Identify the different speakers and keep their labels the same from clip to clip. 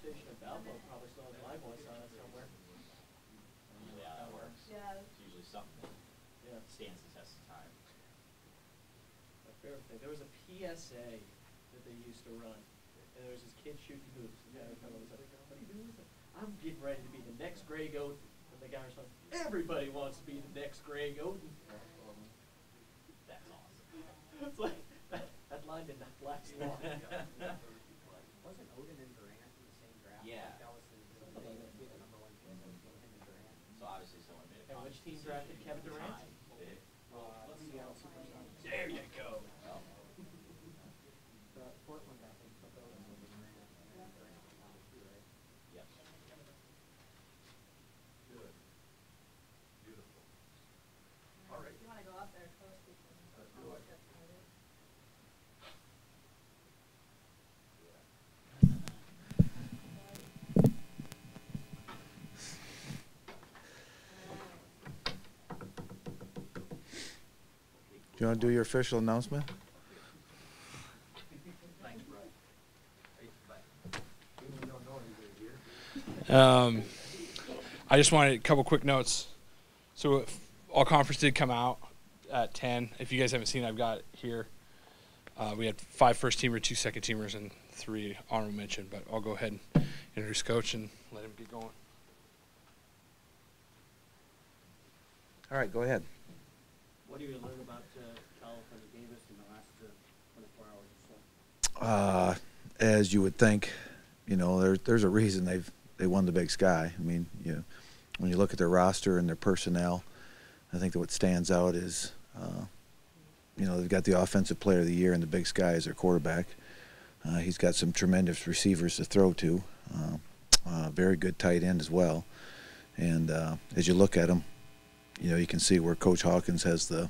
Speaker 1: station in Valpo probably still has my voice on it somewhere.
Speaker 2: Usually how that works.
Speaker 3: Yeah.
Speaker 2: It's usually something that stands the test of time.
Speaker 1: My favorite thing, there was a PSA that they used to run, and there was this kid shooting hoops. The guy would come over and say, "What are you doing?" "I'm getting ready to be the next Greg Oden." And the guy was like, "Everybody wants to be the next Greg Oden."
Speaker 2: That's awesome.
Speaker 1: It's like, that line did not last long.
Speaker 4: Wasn't Odin and Durant in the same draft?
Speaker 2: Yeah.
Speaker 4: That was the number one pick, him and Durant.
Speaker 2: So obviously someone made a
Speaker 1: And which team
Speaker 2: conscious
Speaker 1: drafted
Speaker 2: decision
Speaker 1: Kevin
Speaker 2: to
Speaker 1: Durant?
Speaker 2: time it.
Speaker 4: Seattle Supersonics.
Speaker 1: There you go.
Speaker 2: Oh.
Speaker 4: Portland, I think, took Odin over Durant, and then Durant went down too, right?
Speaker 2: Yes.
Speaker 5: Good. Beautiful. All right.
Speaker 3: If you want to go up there close, we can almost get started.
Speaker 6: Do you want to do your official announcement?
Speaker 7: I just wanted a couple quick notes. So all conference did come out at 10. If you guys haven't seen it, I've got it here. We had 5 first-teamers, 2 second-teamers, and 3 honorable mention. But I'll go ahead and introduce Coach and let him get going.
Speaker 6: All right, go ahead.
Speaker 4: What do you learn about California Davis in the last 24 hours or so?
Speaker 6: As you would think, you know, there's a reason they won the Big Sky. I mean, when you look at their roster and their personnel, I think that what stands out is, they've got the Offensive Player of the Year in the Big Sky as their quarterback. He's got some tremendous receivers to throw to, very good tight end as well. And as you look at him, you can see where Coach Hawkins has the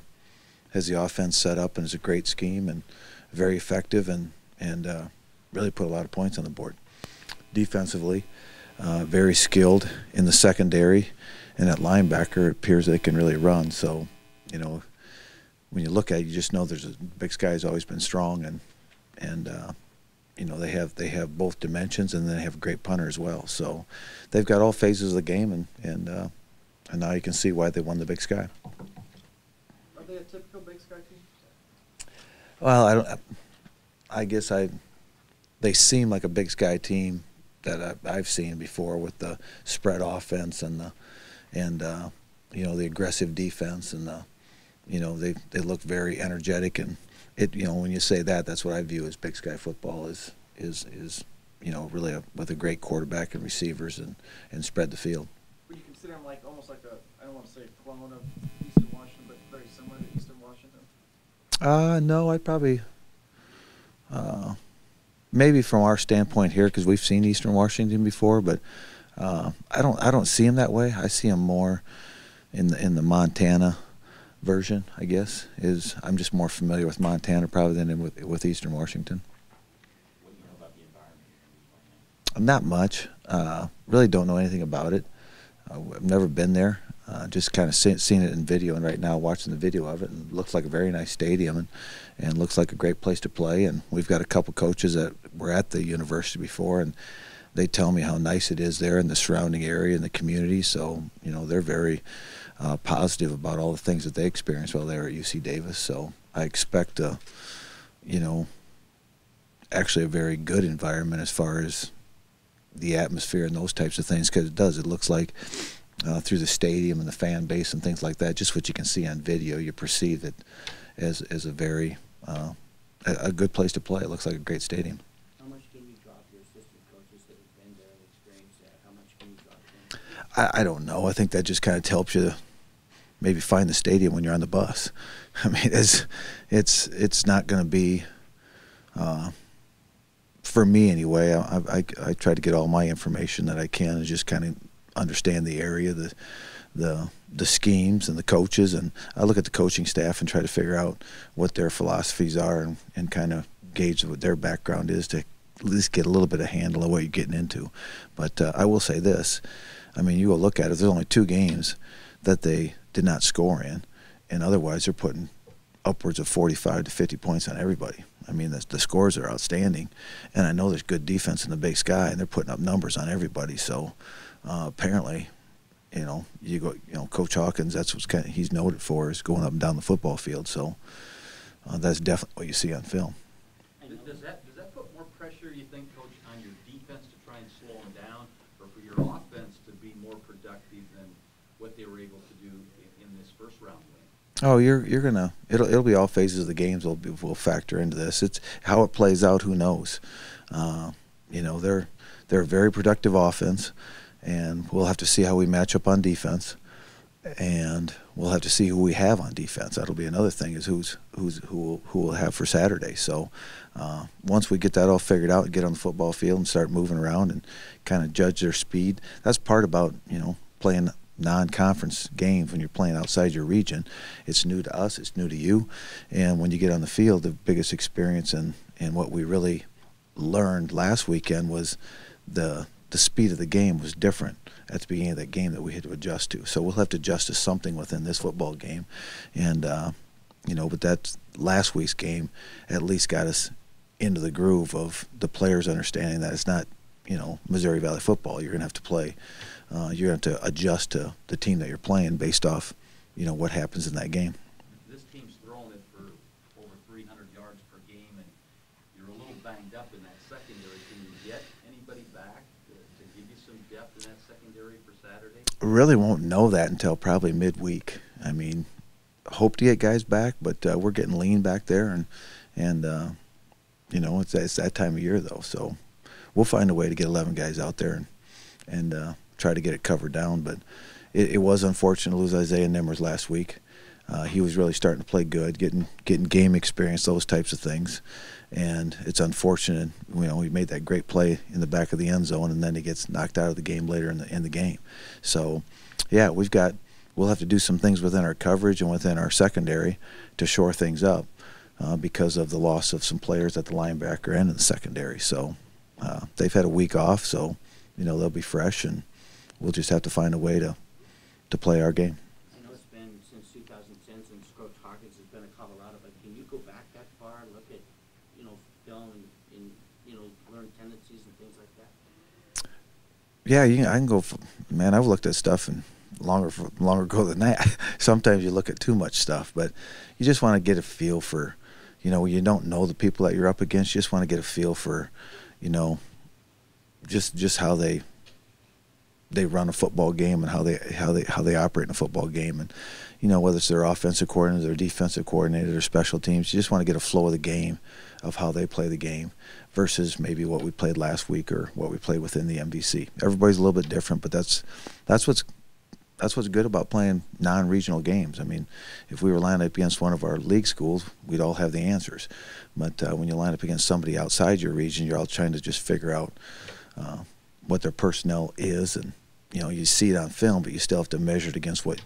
Speaker 6: offense set up, and it's a great scheme and very effective, and really put a lot of points on the board. Defensively, very skilled in the secondary, and at linebacker, it appears they can really run. So, when you look at it, you just know Big Sky's always been strong, and they have both dimensions, and then they have a great punter as well. So they've got all phases of the game, and now you can see why they won the Big Sky.
Speaker 1: Are they a typical Big Sky team?
Speaker 6: Well, I guess they seem like a Big Sky team that I've seen before, with the spread offense and the aggressive defense, and they look very energetic, and when you say that, that's what I view as Big Sky football is really with a great quarterback and receivers and spread the field.
Speaker 1: Would you consider them almost like I don't want to say a clone of Eastern Washington, but very similar to Eastern Washington?
Speaker 6: No, I'd probably maybe from our standpoint here, because we've seen Eastern Washington before, but I don't see them that way. I see them more in the Montana version, I guess. I'm just more familiar with Montana probably than with Eastern Washington.
Speaker 2: What do you know about the environment you're going to be playing in?
Speaker 6: Not much. Really don't know anything about it. I've never been there. Just kind of seen it in video, and right now watching the video of it, and it looks like a very nice stadium, and looks like a great place to play. And we've got a couple coaches that were at the university before, and they tell me how nice it is there in the surrounding area and the community. So they're very positive about all the things that they experienced while they were at UC Davis. So I expect actually a very good environment as far as the atmosphere and those types of things, because it looks like through the stadium and the fan base and things like that, just what you can see on video, you perceive it as a very a good place to play. It looks like a great stadium.
Speaker 4: How much can you drop your assistant coaches that have been there and experienced that? How much can you drop them?
Speaker 6: I don't know. I think that just kind of helps you maybe find the stadium when you're on the bus. I mean, it's not going to be for me anyway. I try to get all my information that I can and just kind of understand the area, the schemes and the coaches, and I look at the coaching staff and try to figure out what their philosophies are and kind of gauge what their background is to at least get a little bit of handle of what you're getting into. But I will say this. I mean, you go look at it, there's only 2 games that they did not score in, and otherwise they're putting upwards of 45 to 50 points on everybody. I mean, the scores are outstanding, and I know there's good defense in the Big Sky, and they're putting up numbers on everybody. So apparently, Coach Hawkins, that's what he's noted for, is going up and down the football field. So that's definitely what you see on film.
Speaker 2: Does that put more pressure, you think, Coach, on your defense to try and slow them down, or for your offense to be more productive than what they were able to do in this first round win?
Speaker 6: Oh, you're gonna. It'll be all phases of the games will factor into this. It's how it plays out. Who knows? They're a very productive offense, and we'll have to see how we match up on defense, and we'll have to see who we have on defense. That'll be another thing, is who we'll have for Saturday. So once we get that all figured out and get on the football field and start moving around and kind of judge their speed, that's part about playing non-conference games. When you're playing outside your region, it's new to us, it's new to you, and when you get on the field, the biggest experience and what we really learned last weekend was the speed of the game was different at the beginning of that game that we had to adjust to. So we'll have to adjust to something within this football game, and but that last week's game at least got us into the groove of the players understanding that it's not Missouri Valley football. You're gonna have to play. You're going to have to adjust to the team that you're playing based off, what happens in that game.
Speaker 2: This team's throwing it for over 300 yards per game, and you're a little banged up in that secondary. Can you get anybody back to give you some depth in that secondary for Saturday?
Speaker 6: Really won't know that until probably midweek. I mean, hope to get guys back, but we're getting lean back there, and it's that time of year though. So we'll find a way to get 11 guys out there and try to get it covered down. But it was unfortunate to lose Isaiah Nimmers last week. He was really starting to play good, getting game experience, those types of things. And it's unfortunate, he made that great play in the back of the end zone, and then he gets knocked out of the game later in the game. So, yeah, we'll have to do some things within our coverage and within our secondary to shore things up because of the loss of some players at the linebacker and in the secondary. So they've had a week off, so they'll be fresh, and we'll just have to find a way to play our game.
Speaker 4: I know it's been since 2010 since Coach Hawkins has been at Colorado, but can you go back that far and look at, film and learn tendencies and things like that?
Speaker 6: Yeah, I can go. Man, I've looked at stuff and longer ago than that. Sometimes you look at too much stuff, but you just want to get a feel for, you don't know the people that you're up against. You just want to get a feel for, just how they run a football game and how they operate in a football game, and whether it's their offensive coordinator, their defensive coordinator, their special teams. You just want to get a flow of the game, of how they play the game, versus maybe what we played last week or what we played within the MVC. Everybody's a little bit different, but that's what's good about playing non-regional games. I mean, if we were lined up against one of our league schools, we'd all have the answers. But when you line up against somebody outside your region, you're all trying to just figure out what their personnel is, and you see it on film, but you still have to measure it against what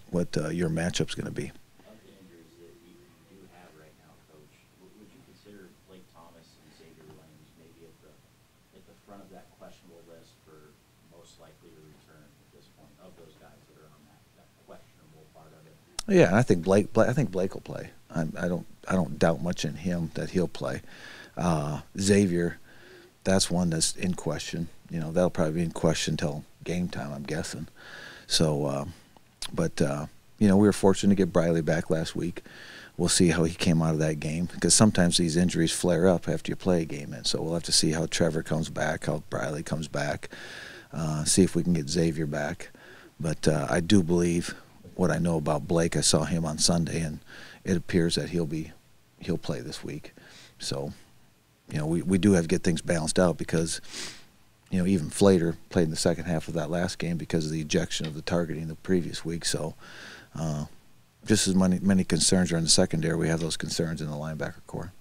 Speaker 6: your matchup's going to be.
Speaker 2: Of the injuries that you do have right now, Coach, would you consider Blake Thomas and Xavier Williams maybe at the front of that questionable list for most likely to return at this point, of those guys that are on that questionable part of it?
Speaker 6: Yeah, I think Blake will play. I don't doubt much in him that he'll play. Xavier, that's one that's in question. That'll probably be in question till game time, I'm guessing. So, we were fortunate to get Briley back last week. We'll see how he came out of that game, because sometimes these injuries flare up after you play a game. And so we'll have to see how Trevor comes back, how Briley comes back, see if we can get Xavier back. But I do believe what I know about Blake. I saw him on Sunday, and it appears that he'll play this week. So, we do have to get things balanced out, because even Flater played in the second half of that last game because of the ejection of the targeting the previous week. So just as many concerns are in the secondary, we have those concerns in the linebacker core.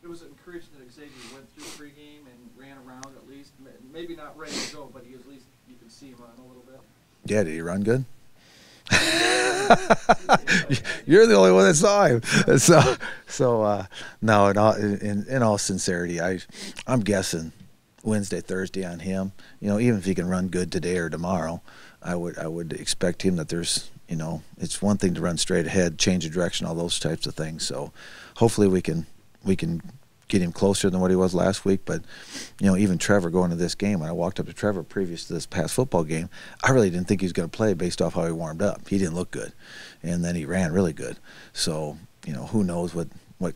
Speaker 1: It was encouraging that Xavier went through pregame and ran around at least. Maybe not ready to go, but he was, at least you could see him run a little bit.
Speaker 6: Yeah, did he run good? You're the only one that saw him. So no, in all sincerity, I'm guessing Wednesday, Thursday on him. Even if he can run good today or tomorrow, I would expect him that there's, it's one thing to run straight ahead, change of direction, all those types of things. So hopefully we can get him closer than what he was last week. But, even Trevor going to this game, when I walked up to Trevor previous to this past football game, I really didn't think he was going to play based off how he warmed up. He didn't look good. And then he ran really good. So, who knows what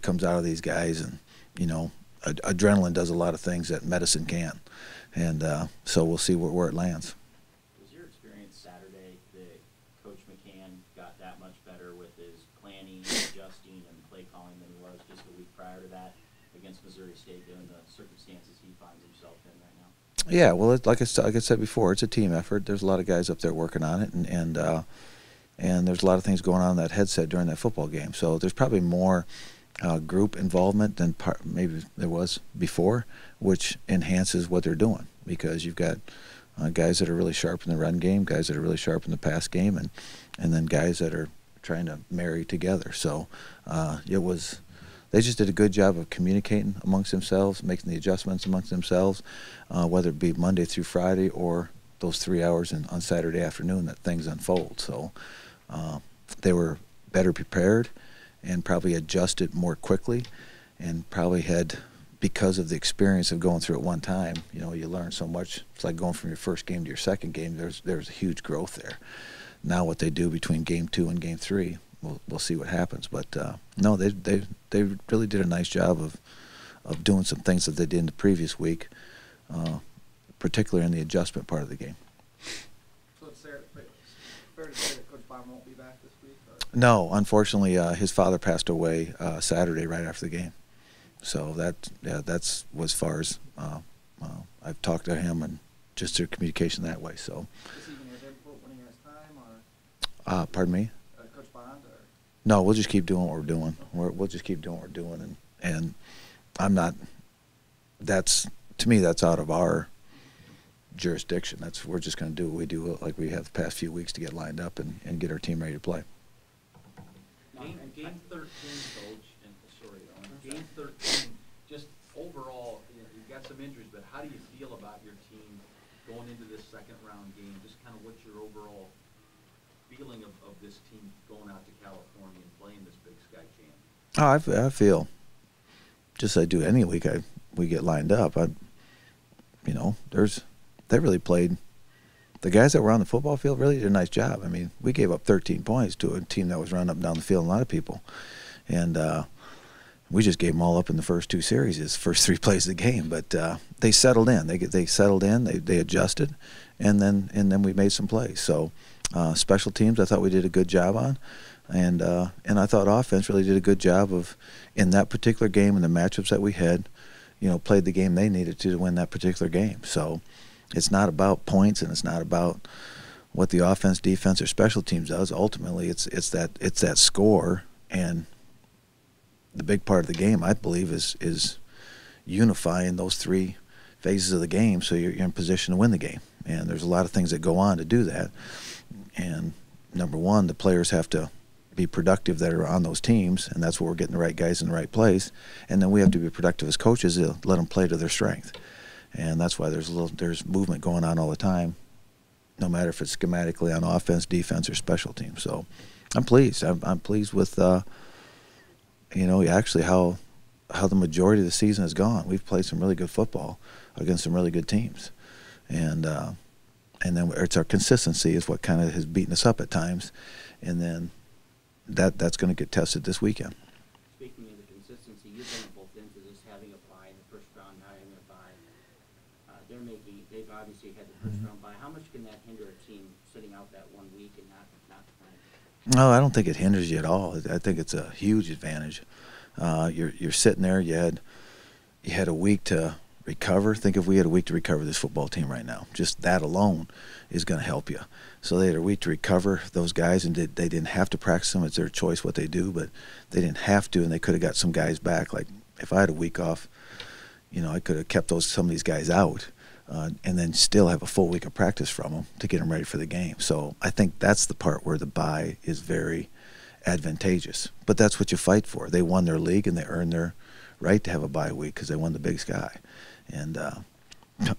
Speaker 6: comes out of these guys. And, adrenaline does a lot of things that medicine can't. And so we'll see where it lands.
Speaker 2: Was your experience Saturday that Coach McCann got that much better with his planning, adjusting, and play calling than he was just a week prior to that against Missouri State, given the circumstances he finds himself in right now?
Speaker 6: Yeah, well, like I said before, it's a team effort. There's a lot of guys up there working on it, and there's a lot of things going on in that headset during that football game. So there's probably more group involvement than maybe there was before, which enhances what they're doing, because you've got guys that are really sharp in the run game, guys that are really sharp in the pass game, and then guys that are trying to marry together. So they just did a good job of communicating amongst themselves, making the adjustments amongst themselves, whether it be Monday through Friday or those 3 hours on Saturday afternoon that things unfold. So they were better prepared and probably adjusted more quickly, and probably had, because of the experience of going through it one time, you learn so much. It's like going from your first game to your second game. There's a huge growth there. Now what they do between game 2 and game 3, we'll see what happens. But no, they really did a nice job of doing some things that they did in the previous week, particularly in the adjustment part of the game.
Speaker 8: So it's fair to say that Coach Bond won't be back this week? Or?
Speaker 6: No, unfortunately, his father passed away Saturday right after the game. So that's as far as I've talked to him, and just through communication that way. So.
Speaker 8: Is he going to have input when he has time, or?
Speaker 6: Pardon me?
Speaker 8: Coach Bond, or?
Speaker 6: No, we'll just keep doing what we're doing. We'll just keep doing what we're doing, and I'm not. To me, that's out of our jurisdiction. We're just going to do what we do, like we have the past few weeks, to get lined up and get our team ready to play.
Speaker 5: Game 13, Coach, and sorry, Game 13, just overall, you've got some injuries, but how do you feel about your team going into this second round game? Just kind of what's your overall feeling of this team going out to California and playing this Big Sky Champ?
Speaker 6: Oh, I feel just as I do any week we get lined up. They really played. The guys that were on the football field really did a nice job. I mean, we gave up 13 points to a team that was running up and down the field, a lot of people. And we just gave them all up in the first 2 series, first 3 plays of the game. But they settled in. They settled in. They adjusted, and then we made some plays. So special teams, I thought we did a good job on. And I thought offense really did a good job of, in that particular game and the matchups that we had, played the game they needed to win that particular game. So it's not about points, and it's not about what the offense, defense, or special teams does. Ultimately, it's that score, and the big part of the game, I believe, is unifying those 3 phases of the game so you're in position to win the game. And there's a lot of things that go on to do that. And number one, the players have to be productive that are on those teams, and that's where we're getting the right guys in the right place. And then we have to be productive as coaches to let them play to their strength. And that's why there's movement going on all the time, no matter if it's schematically on offense, defense, or special teams. So I'm pleased. I'm pleased with actually how the majority of the season has gone. We've played some really good football against some really good teams, and then it's our consistency is what kind of has beaten us up at times, and then that's going to get tested this weekend.
Speaker 4: Speaking of the consistency, you've been both into this, having a bye in the first round, not having a bye. They've obviously had the first round bye. How much can that hinder a team sitting out that 1 week and not playing?
Speaker 6: No, I don't think it hinders you at all. I think it's a huge advantage. You're sitting there. You had a week to recover. Think if we had a week to recover this football team right now. Just that alone is going to help you. So they had a week to recover those guys, and they didn't have to practice them. It's their choice what they do, but they didn't have to, and they could have got some guys back. Like if I had a week off, I could have kept some of these guys out, and then still have a full week of practice from them to get them ready for the game. So I think that's the part where the bye is very advantageous. But that's what you fight for. They won their league, and they earned their right to have a bye week because they won the Big Sky. And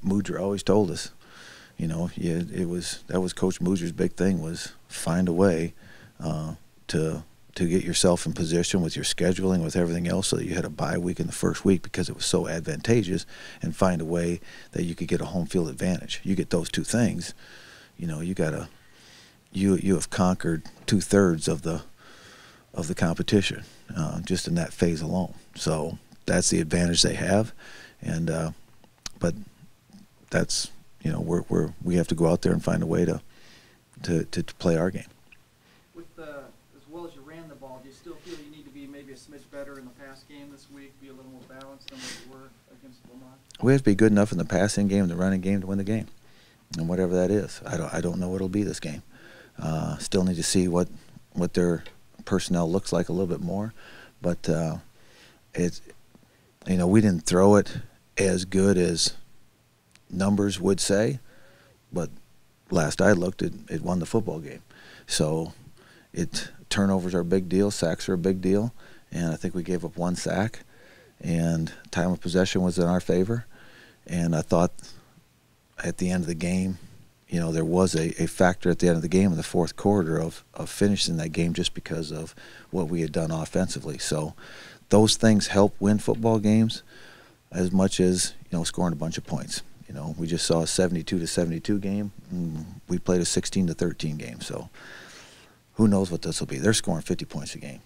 Speaker 6: Moodger always told us, that was Coach Moodger's big thing, was find a way to to get yourself in position with your scheduling, with everything else, so that you had a bye week in the first week because it was so advantageous, and find a way that you could get a home field advantage. You get those two things, you know, you have conquered 2/3 of the competition just in that phase alone. So that's the advantage they have, and but that's, you know, we have to go out there and find a way to play our game.
Speaker 8: With as well as you ran the ball, do you still feel you need to be maybe a smidge better in the pass game this week, be a little more balanced than what you were against Lamont?
Speaker 6: We have to be good enough in the passing game, the running game, to win the game, and whatever that is. I don't know what it'll be this game. Still need to see what their personnel looks like a little bit more, but it's, you know, we didn't throw it as good as numbers would say, but last I looked, it won the football game. So turnovers are a big deal, sacks are a big deal, and I think we gave up 1 sack, and time of possession was in our favor. And I thought at the end of the game, you know, there was a factor at the end of the game in the fourth quarter of finishing that game just because of what we had done offensively. So those things help win football games as much as, you know, scoring a bunch of points. You know, we just saw a 72-72 game, and we played a 16-13 game. So who knows what this will be? They're scoring 50 points a game,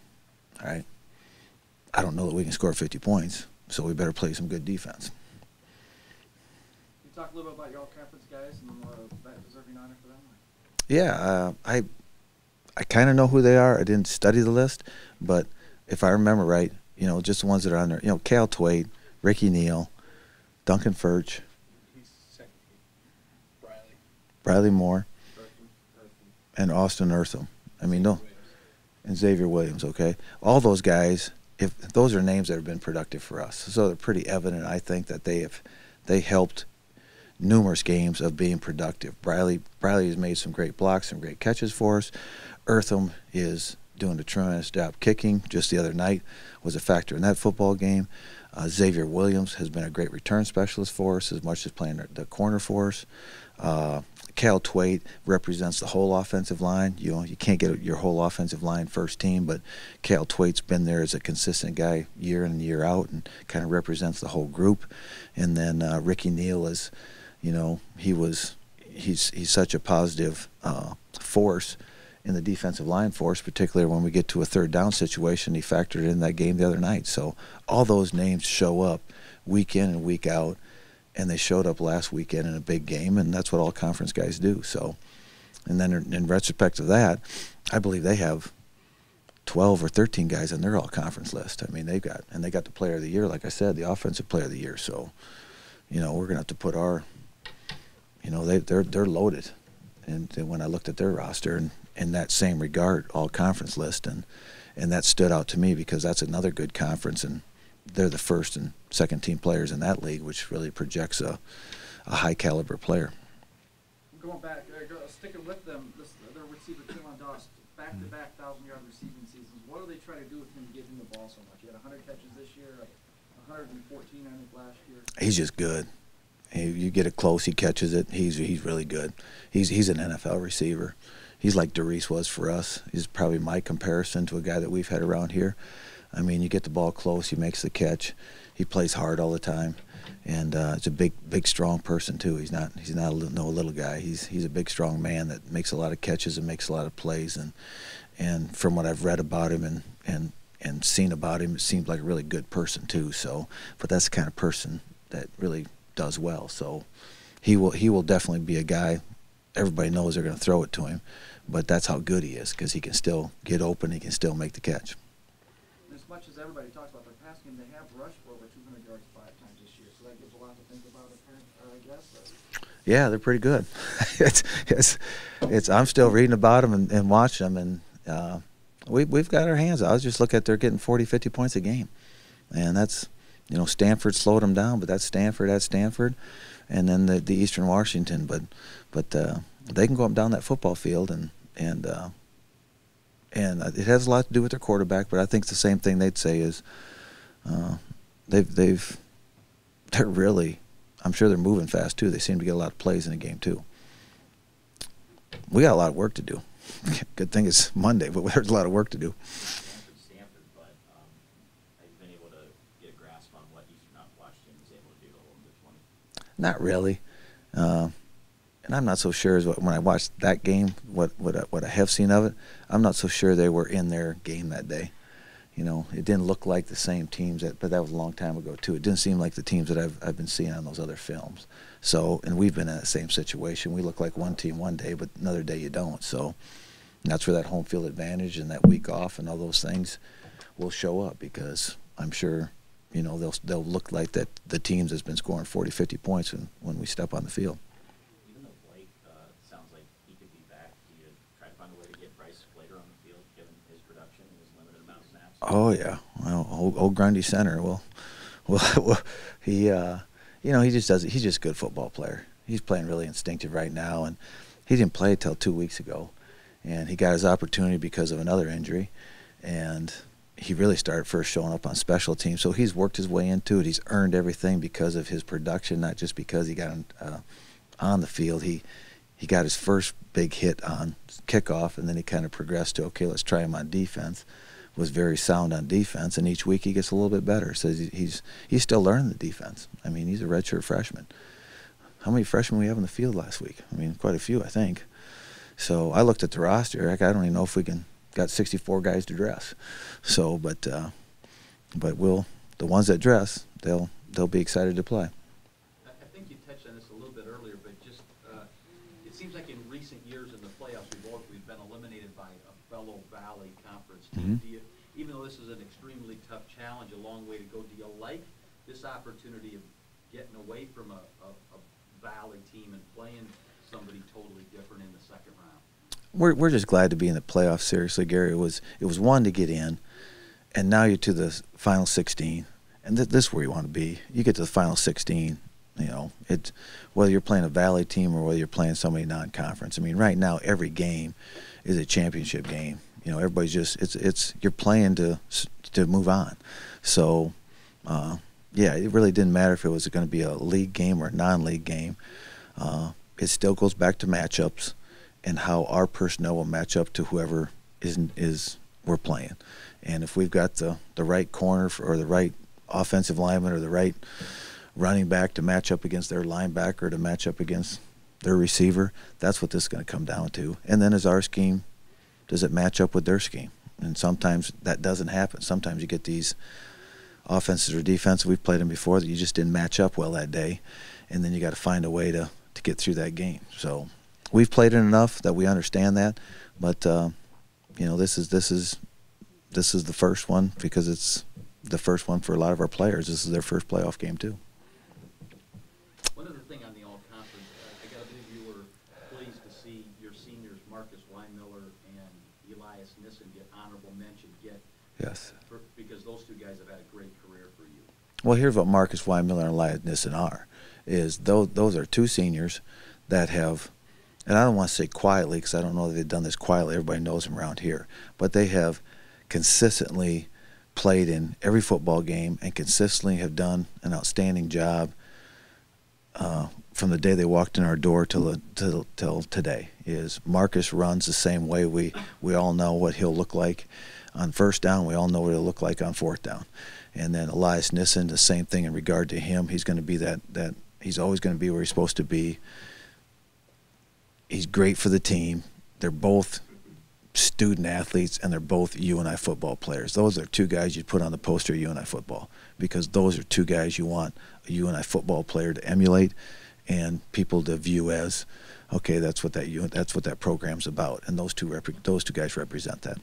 Speaker 6: all right? I don't know that we can score 50 points, so we better play some good defense.
Speaker 8: Can you talk a little bit about your all-conference guys and that deserving honor for them?
Speaker 6: Yeah, I kind of know who they are. I didn't study the list, but if I remember right, you know, just the ones that are on there. You know, Cal Twait, Ricky Neal, Duncan Furch, Bradley Moore, and Austin Eartham. I mean, no, and Xavier Williams, okay? All those guys, if those are names that have been productive for us. So they're pretty evident, I think, that they helped numerous games of being productive. Bradley has made some great blocks, some great catches for us. Eartham is doing a tremendous job kicking. Just the other night was a factor in that football game. Xavier Williams has been a great return specialist for us, as much as playing the corner for us. Cal Twait represents the whole offensive line. You know, you can't get your whole offensive line first team, but Cal Twait's been there as a consistent guy year in and year out, and kind of represents the whole group. And then Ricky Neal is, you know, he's such a positive force in the defensive line for us, particularly when we get to a third down situation. He factored in that game the other night. So all those names show up week in and week out, and they showed up last weekend in a big game, and that's what all conference guys do. So, and then in retrospect of that, I believe they have 12 or 13 guys on their all-conference list. I mean, they got the player of the year, like I said, the offensive player of the year. So, you know, we're going to have to put our, you know, they're loaded. And when I looked at their roster, and in that same regard, all-conference list, and that stood out to me because that's another good conference, and they're the first and second team players in that league, which really projects a high caliber player.
Speaker 8: Going back, sticking with them, their receiver Trayvon Doss, back-to-back 1,000-yard receiving seasons. What do they try to do with him to give him the ball so much? He had 100 catches this year, 114 I think last year.
Speaker 6: He's just good. You get it close, he catches it. He's really good. He's an NFL receiver. He's like DeReese was for us. He's probably my comparison to a guy that we've had around here. I mean, you get the ball close, he makes the catch. He plays hard all the time, and he's a big, strong person too. He's not no little guy. He's a big, strong man that makes a lot of catches and makes a lot of plays. And from what I've read about him and seen about him, it seems like a really good person too. So, but that's the kind of person that really does well. So, he will definitely be a guy. Everybody knows they're going to throw it to him, but that's how good he is, because he can still get open. He can still make the catch.
Speaker 8: As much as everybody talks about their pass game, they have rushed for over 200 yards 5 times this year, so that gives a lot to think about, I guess.
Speaker 6: Yeah, they're pretty good. I'm still reading about them and watching them, and we've got our hands out. I was just looking at they're getting 40, 50 points a game, and that's, you know, Stanford slowed them down, but that's Stanford, and then the Eastern Washington, but they can go up and down that football field, and it has a lot to do with their quarterback. But I think the same thing they'd say is they're really, I'm sure they're moving fast too. They seem to get a lot of plays in the game too. We got a lot of work to do. Good thing it's Monday, but there's a lot of work to do. Not really. And I'm not so sure as when I watched that game, what I have seen of it, I'm not so sure they were in their game that day. You know, it didn't look like the same teams, but that was a long time ago too. It didn't seem like the teams that I've been seeing on those other films. So, and we've been in that same situation. We look like one team one day, but another day you don't. So that's where that home field advantage and that week off and all those things will show up, because I'm sure, you know, they'll look like that the teams that's been scoring 40, 50 points when we step on the field.
Speaker 2: Even though Blake sounds like he could be back, do you try to find a way to get Bryce later on the field, given his production and his limited amount of snaps?
Speaker 6: Oh yeah, well, old Grundy center. Well, he, you know, he just does. He's just a good football player. He's playing really instinctive right now, and he didn't play until 2 weeks ago, and he got his opportunity because of another injury, and he really started first showing up on special teams. So he's worked his way into it. He's earned everything because of his production, not just because he got on the field. He got his first big hit on kickoff, and then he kind of progressed to, okay, let's try him on defense. Was very sound on defense, and each week he gets a little bit better. So he's still learning the defense. I mean, he's a redshirt freshman. How many freshmen we have in the field last week? I mean, quite a few, I think. So I looked at the roster. I don't even know if we got 64 guys to dress. So, but we'll, the ones that dress, they'll be excited to play.
Speaker 5: I think you touched on this a little bit earlier, but just it seems like in recent years in the playoffs, we've been eliminated by a fellow Valley Conference team.
Speaker 6: Mhm.
Speaker 5: Even though this is an extremely tough challenge, a long way to go, do you like this opportunity of getting away from a Valley team and playing somebody totally different in the second round?
Speaker 6: We're just glad to be in the playoffs. Seriously, Gary, it was one to get in, and now you're to the final 16, and this is where you want to be. You get to the final 16, you know, it's whether you're playing a Valley team or whether you're playing somebody non-conference. I mean, right now every game is a championship game. You know, everybody's just it's you're playing to move on. So, yeah, it really didn't matter if it was going to be a league game or a non-league game. It still goes back to matchups and how our personnel will match up to whoever is we're playing. And if we've got the right corner or the right offensive lineman or the right running back to match up against their linebacker, to match up against their receiver, that's what this is going to come down to. And then is our scheme, does it match up with their scheme? And sometimes that doesn't happen. Sometimes you get these offenses or defenses, we've played them before, that you just didn't match up well that day, and then you got to find a way to get through that game. So we've played it enough that we understand that, but you know, this is the first one, because it's the first one for a lot of our players. This is their first playoff game too.
Speaker 5: One other thing on the all-conference, I got to believe you were pleased to see your seniors, Marcus Weinmiller and Elias Nissen, get honorable mention,
Speaker 6: Yes.
Speaker 5: because those two guys have had a great career for you.
Speaker 6: Well, here's what Marcus Weinmiller and Elias Nissen are, is those are two seniors that have, and I don't want to say quietly because I don't know that they've done this quietly, everybody knows them around here, but they have consistently played in every football game and consistently have done an outstanding job from the day they walked in our door till today. Is Marcus runs the same way. We all know what he'll look like on first down. We all know what he'll look like on fourth down. And then Elias Nissen, the same thing in regard to him. He's going to be that he's always going to be where he's supposed to be. He's great for the team. They're both student athletes, and they're both UNI football players. Those are two guys you'd put on the poster of UNI football, because those are two guys you want a UNI football player to emulate and people to view as, okay, that's what that program's about, and those two guys represent that.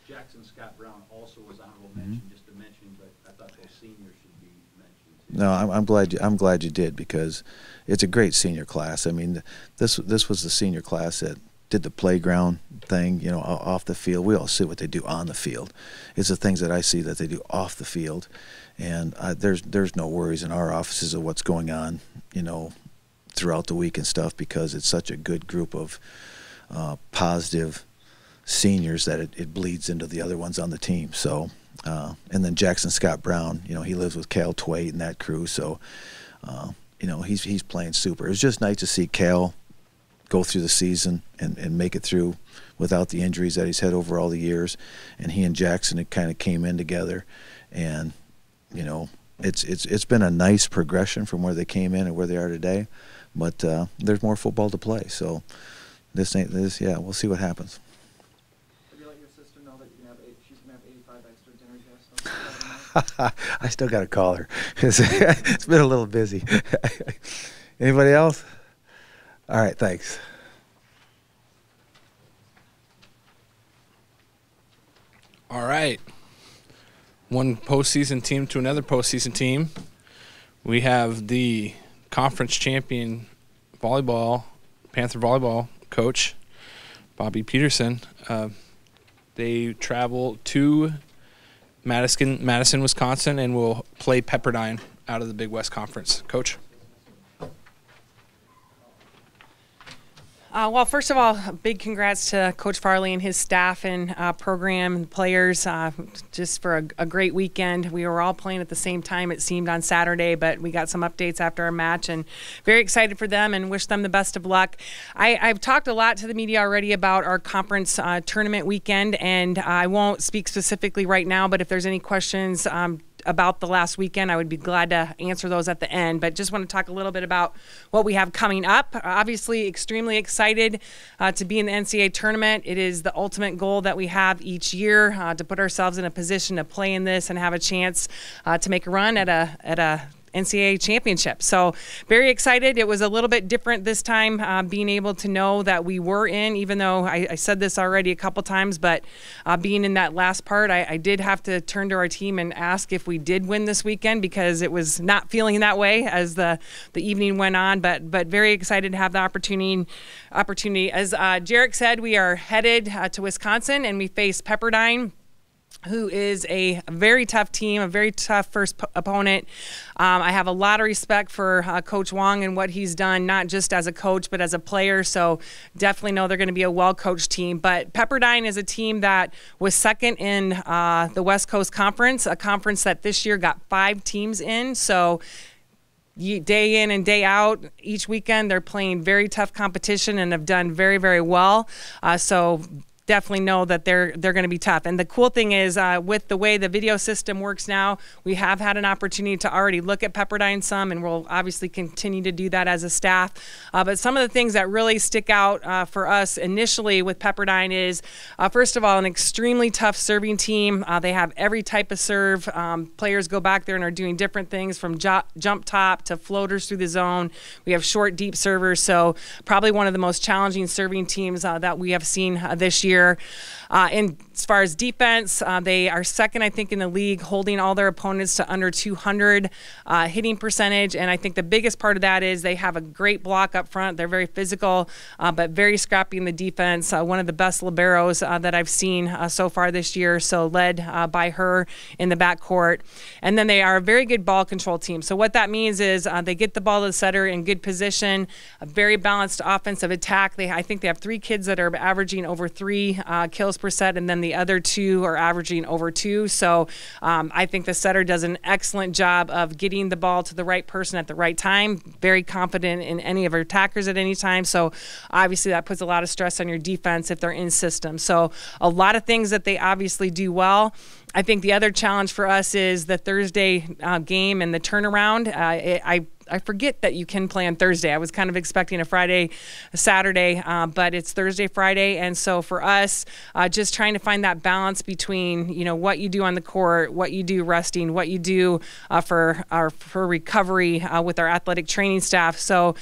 Speaker 5: Jackson Scott Brown also was honorable mention, just to mention, but I thought those seniors should be mentioned too.
Speaker 6: No, I'm glad you did, because it's a great senior class. I mean, this was the senior class that did the playground thing, you know, off the field. We all see what they do on the field. It's the things that I see that they do off the field, and there's no worries in our offices of what's going on, you know, throughout the week and stuff, because it's such a good group of positive seniors that it bleeds into the other ones on the team. So, and then Jackson Scott Brown, you know, he lives with Cal Twait and that crew, so you know, he's playing super. It was just nice to see Cal go through the season and make it through without the injuries that he's had over all the years. And he and Jackson, it kind of came in together, and, you know, it's been a nice progression from where they came in and where they are today, but there's more football to play. So this ain't this. Yeah, we'll see what happens.
Speaker 8: Have you let your sister know that she's gonna have 85 extra dinner guests?
Speaker 6: I still got to call her. It's been a little busy. Anybody else? All right, thanks.
Speaker 7: All right. One postseason team to another postseason team. We have the conference champion volleyball, Panther volleyball coach, Bobby Peterson. They travel to Madison, Wisconsin, and will play Pepperdine out of the Big West Conference. Coach?
Speaker 9: Well, first of all, a big congrats to Coach Farley and his staff and program and players just for a great weekend. We were all playing at the same time, it seemed, on Saturday, but we got some updates after our match, and very excited for them and wish them the best of luck. I've talked a lot to the media already about our conference tournament weekend, and I won't speak specifically right now, but if there's any questions about the last weekend, I would be glad to answer those at the end, but just want to talk a little bit about what we have coming up. Obviously, extremely excited to be in the NCAA tournament. It is the ultimate goal that we have each year, to put ourselves in a position to play in this and have a chance to make a run at a NCAA championship. So very excited. It was a little bit different this time, being able to know that we were in, even though I said this already a couple times, but being in that last part, I did have to turn to our team and ask if we did win this weekend, because it was not feeling that way as the evening went on, but very excited to have the opportunity. As Jarek said, we are headed to Wisconsin, and we face Pepperdine, who is a very tough team, a very tough first opponent. I have a lot of respect for Coach Wong and what he's done, not just as a coach, but as a player. So definitely know they're going to be a well-coached team. But Pepperdine is a team that was second in the West Coast Conference, a conference that this year got 5 teams in. So day in and day out, each weekend, they're playing very tough competition and have done very, very well. So definitely know that they're going to be tough. And the cool thing is, with the way the video system works now, we have had an opportunity to already look at Pepperdine some, and we'll obviously continue to do that as a staff. But some of the things that really stick out for us initially with Pepperdine is, first of all, an extremely tough serving team. They have every type of serve. Players go back there and are doing different things, from jump top to floaters through the zone. We have short, deep servers, so probably one of the most challenging serving teams that we have seen this year. And as far as defense, they are second, I think, in the league, holding all their opponents to under 200 hitting percentage. And I think the biggest part of that is they have a great block up front. They're very physical, but very scrappy in the defense. One of the best liberos that I've seen so far this year, so led by her in the backcourt. And then they are a very good ball control team. So what that means is they get the ball to the setter in good position, a very balanced offensive attack. I think they have 3 kids that are averaging over 3 kills per set, and then the other 2 are averaging over 2. So I think the setter does an excellent job of getting the ball to the right person at the right time, very confident in any of her attackers at any time. So obviously that puts a lot of stress on your defense if they're in system. So a lot of things that they obviously do well. I think the other challenge for us is the Thursday game and the turnaround. I forget that you can play on Thursday. I was kind of expecting a Friday, a Saturday, but it's Thursday, Friday. And so for us, just trying to find that balance between, what you do on the court, what you do resting, what you do for recovery with our athletic training staff. So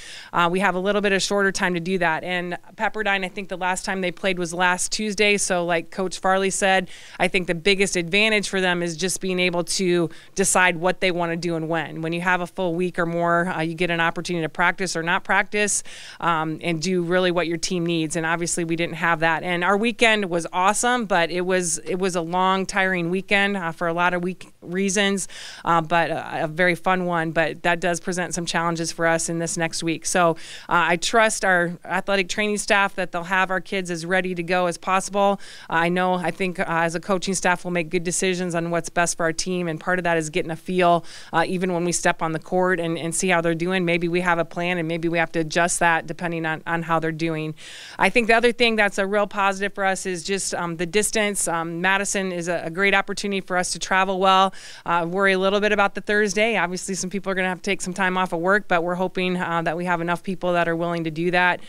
Speaker 9: we have a little bit of shorter time to do that. And Pepperdine, I think the last time they played was last Tuesday. So like Coach Farley said, I think the biggest advantage for them is just being able to decide what they want to do and when. When you have a full week or more, you get an opportunity to practice or not practice and do really what your team needs. And obviously we didn't have that. And our weekend was awesome, but it was a long, tiring weekend for a lot of reasons, but a very fun one. But that does present some challenges for us in this next week. So I trust our athletic training staff that they'll have our kids as ready to go as possible. I think as a coaching staff, we'll make good decisions on what's best for our team, and part of that is getting a feel, even when we step on the court and see how they're doing. Maybe we have a plan, and maybe we have to adjust that depending on how they're doing. I think the other thing that's a real positive for us is just the distance. Madison is a great opportunity for us to travel well. Worry a little bit about the Thursday. Obviously, some people are going to have to take some time off of work, but we're hoping that we have enough people that are willing to do that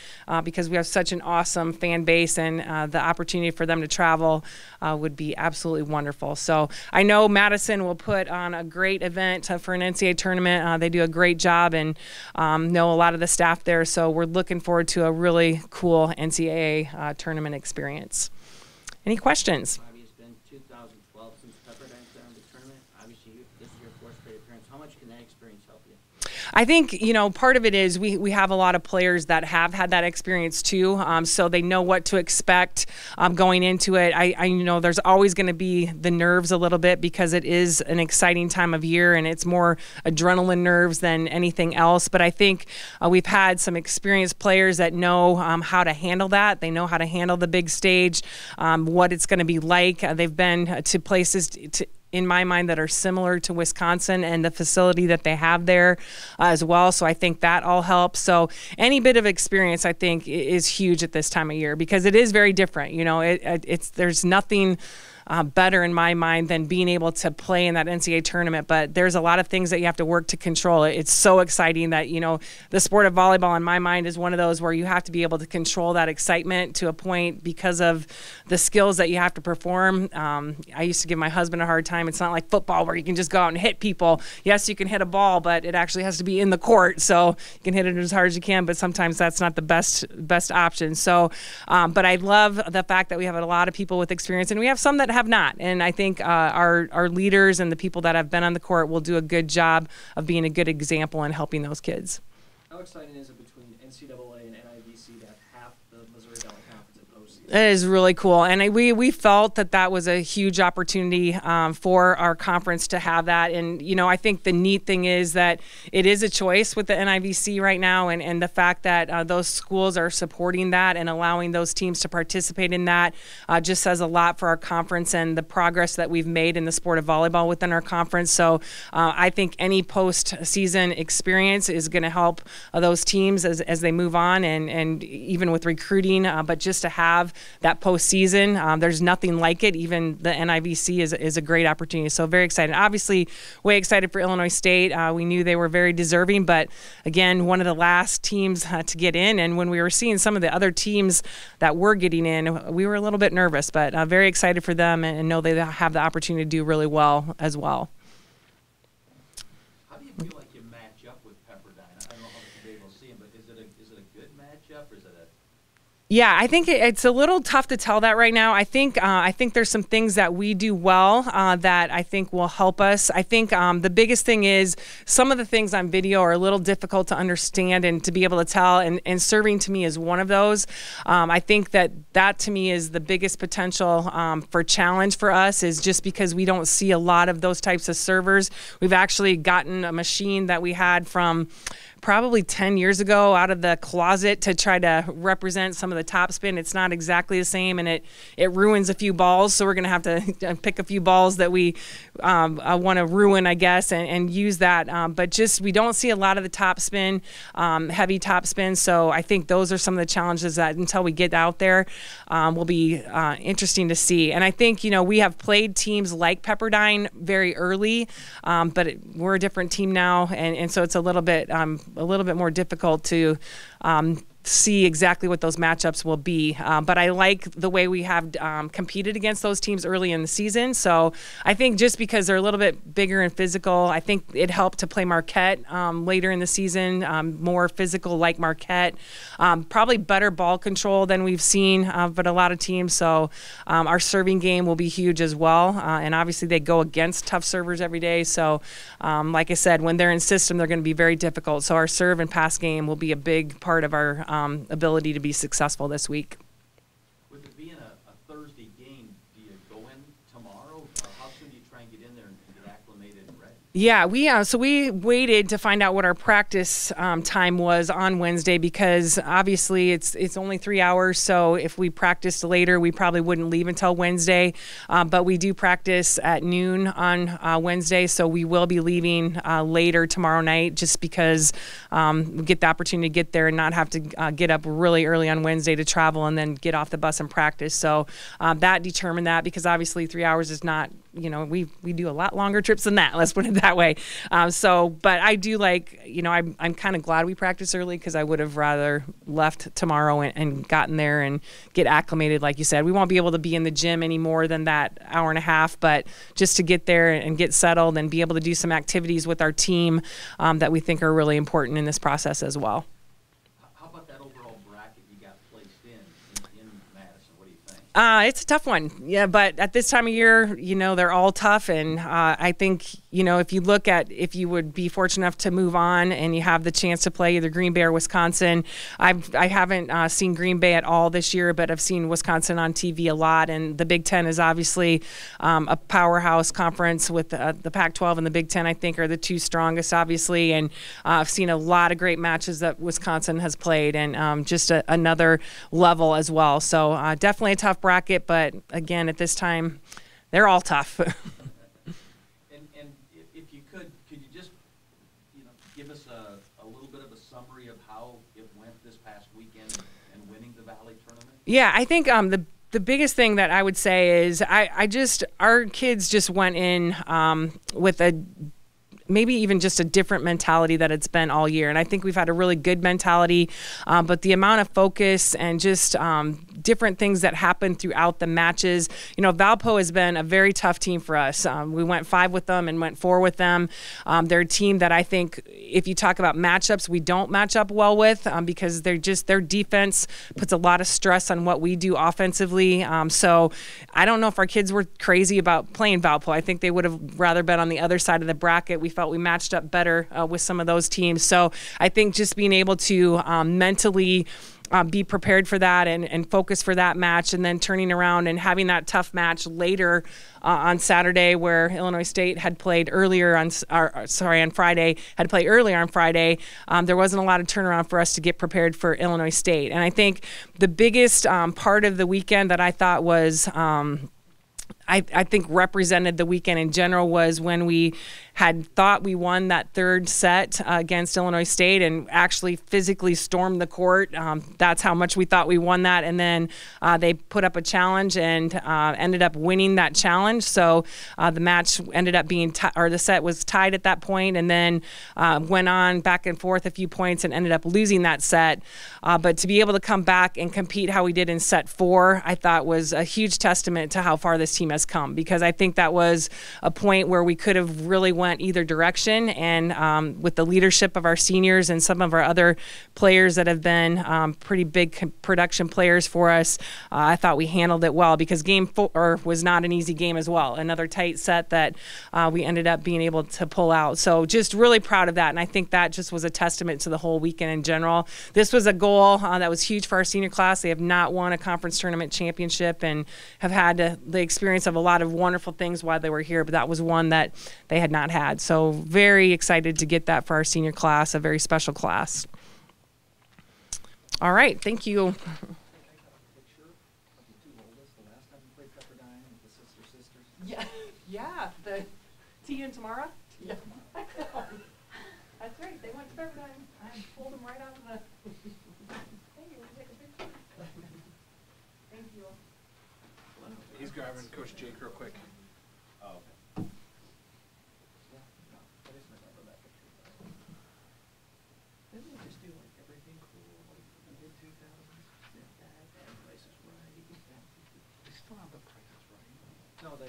Speaker 9: because we have such an awesome fan base, and the opportunity for them to travel would be absolutely wonderful. So I know Madison will put on a great event for an NCAA tournament. They do a great job, and know a lot of the staff there. So we're looking forward to a really cool NCAA tournament experience. Any questions?
Speaker 4: Bobby, it's been 2012 since Pepperdine's been in the tournament. Obviously, this is your fourth straight appearance. How much can that experience help you?
Speaker 9: I think, part of it is we have a lot of players that have had that experience too, so they know what to expect going into it. I know there's always going to be the nerves a little bit because it is an exciting time of year and it's more adrenaline nerves than anything else. But I think we've had some experienced players that know how to handle that. They know how to handle the big stage, what it's going to be like. They've been to places in my mind that are similar to Wisconsin and the facility that they have there as well. So I think that all helps. So any bit of experience I think is huge at this time of year because it is very different. There's nothing better in my mind than being able to play in that NCAA tournament. But there's a lot of things that you have to work to control. It's so exciting that, the sport of volleyball in my mind is one of those where you have to be able to control that excitement to a point because of the skills that you have to perform. I used to give my husband a hard time. It's not like football where you can just go out and hit people. Yes, you can hit a ball, but it actually has to be in the court. So you can hit it as hard as you can, but sometimes that's not the best option. So, but I love the fact that we have a lot of people with experience, and we have some that have not. And I think our leaders and the people that have been on the court will do a good job of being a good example and helping those kids.
Speaker 1: How exciting is it between NCAA and NIVC to have half the Missouri Valley Conference in postseason?
Speaker 9: It is really cool, and we felt that was a huge opportunity for our conference to have that. And I think the neat thing is that it is a choice with the NIVC right now, and the fact that those schools are supporting that and allowing those teams to participate in that just says a lot for our conference and the progress that we've made in the sport of volleyball within our conference. So I think any postseason experience is going to help those teams as they move on, and even with recruiting, but just to have that postseason, there's nothing like it. Even the NIVC is a great opportunity. So very excited. Obviously, way excited for Illinois State. We knew they were very deserving, but again, one of the last teams to get in. And when we were seeing some of the other teams that were getting in, we were a little bit nervous, but very excited for them and know they have the opportunity to do really well as well.
Speaker 5: How do you feel like you match up with Pepperdine? I don't know how much you'll be able to see them, but is it a good matchup, or is it a...
Speaker 9: Yeah, I think it's a little tough to tell that right now. I think there's some things that we do well that I think will help us. I think the biggest thing is some of the things on video are a little difficult to understand and to be able to tell, and serving to me is one of those. I think that to me is the biggest potential for challenge for us, is just because we don't see a lot of those types of servers. We've actually gotten a machine that we had from probably 10 years ago out of the closet to try to represent some of the top spin. It's not exactly the same, and it ruins a few balls, so we're going to have to pick a few balls that we want to ruin, I guess, and use that. But just we don't see a lot of the top spin, heavy top spin, so I think those are some of the challenges that until we get out there will be interesting to see. And I think, we have played teams like Pepperdine very early, but we're a different team now, and so it's a little bit more difficult to see exactly what those matchups will be. But I like the way we have competed against those teams early in the season. So I think just because they're a little bit bigger and physical, I think it helped to play Marquette later in the season, more physical like Marquette. Probably better ball control than we've seen, but a lot of teams. So our serving game will be huge as well. And obviously they go against tough servers every day. So like I said, when they're in system, they're going to be very difficult. So our serve and pass game will be a big part of our ability to be successful this week.
Speaker 5: With it being a Thursday game, do you go in tomorrow? Or how soon do you try and get in there and get acclimated and ready?
Speaker 9: Yeah, we waited to find out what our practice time was on Wednesday because obviously it's only 3 hours. So if we practiced later, we probably wouldn't leave until Wednesday. But we do practice at noon on Wednesday, so we will be leaving later tomorrow night just because we get the opportunity to get there and not have to get up really early on Wednesday to travel and then get off the bus and practice. So that determined that because obviously 3 hours is not. We do a lot longer trips than that. Let's put it that way. But I do I'm kind of glad we practiced early because I would have rather left tomorrow and gotten there and get acclimated. Like you said, we won't be able to be in the gym any more than that hour and a half, but just to get there and get settled and be able to do some activities with our team that we think are really important in this process as well.
Speaker 5: How about that overall bracket you got placed in Madison? What do you think?
Speaker 9: It's a tough one, yeah. But at this time of year, they're all tough, and I think if you would be fortunate enough to move on and you have the chance to play either Green Bay or Wisconsin. I haven't seen Green Bay at all this year, but I've seen Wisconsin on TV a lot. And the Big Ten is obviously a powerhouse conference with the Pac-12 and the Big Ten. I think are the two strongest, obviously. And I've seen a lot of great matches that Wisconsin has played, and just another level as well. So definitely a tough bracket, but again, at this time, they're all tough.
Speaker 5: And if you could you just give us a little bit of a summary of how it went this past weekend and winning the Valley tournament?
Speaker 9: Yeah, I think the biggest thing that I would say is our kids just went in with maybe even just a different mentality that it's been all year. And I think we've had a really good mentality, but the amount of focus and just different things that happen throughout the matches. Valpo has been a very tough team for us. We went 5 with them and went 4 with them. They're a team that I think if you talk about matchups, we don't match up well with because their defense puts a lot of stress on what we do offensively. So I don't know if our kids were crazy about playing Valpo. I think they would have rather been on the other side of the bracket. We felt we matched up better with some of those teams. So I think just being able to mentally be prepared for that and focus for that match, and then turning around and having that tough match later on Saturday where Illinois State had played earlier on Friday, had played earlier on Friday. There wasn't a lot of turnaround for us to get prepared for Illinois State. And I think the biggest part of the weekend that I thought was I think represented the weekend in general was when we had thought we won that third set against Illinois State and actually physically stormed the court. That's how much we thought we won that. And then they put up a challenge and ended up winning that challenge. So the match ended up being the set was tied at that point, and then went on back and forth a few points and ended up losing that set. But to be able to come back and compete how we did in set 4, I thought was a huge testament to how far this team has come, because I think that was a point where we could have really went either direction. And with the leadership of our seniors and some of our other players that have been pretty big production players for us, I thought we handled it well, because game 4 was not an easy game as well. Another tight set that we ended up being able to pull out. So just really proud of that. And I think that just was a testament to the whole weekend in general. This was a goal that was huge for our senior class. They have not won a conference tournament championship and have had the experience of a lot of wonderful things while they were here, but that was one that they had not had. So very excited to get that for our senior class, a very special class. All right, thank you. Yeah, the Tia and Tamara. Yeah, that's right. They went to Pepperdine. I pulled them right out of the. Thank you. Take a picture. Thank you.
Speaker 7: He's grabbing Coach Jake real quick.
Speaker 2: Oh, okay.
Speaker 1: Didn't we just do like everything cool, like the mid-2000s? Price is Right.
Speaker 8: They still have the Price is Right. No, they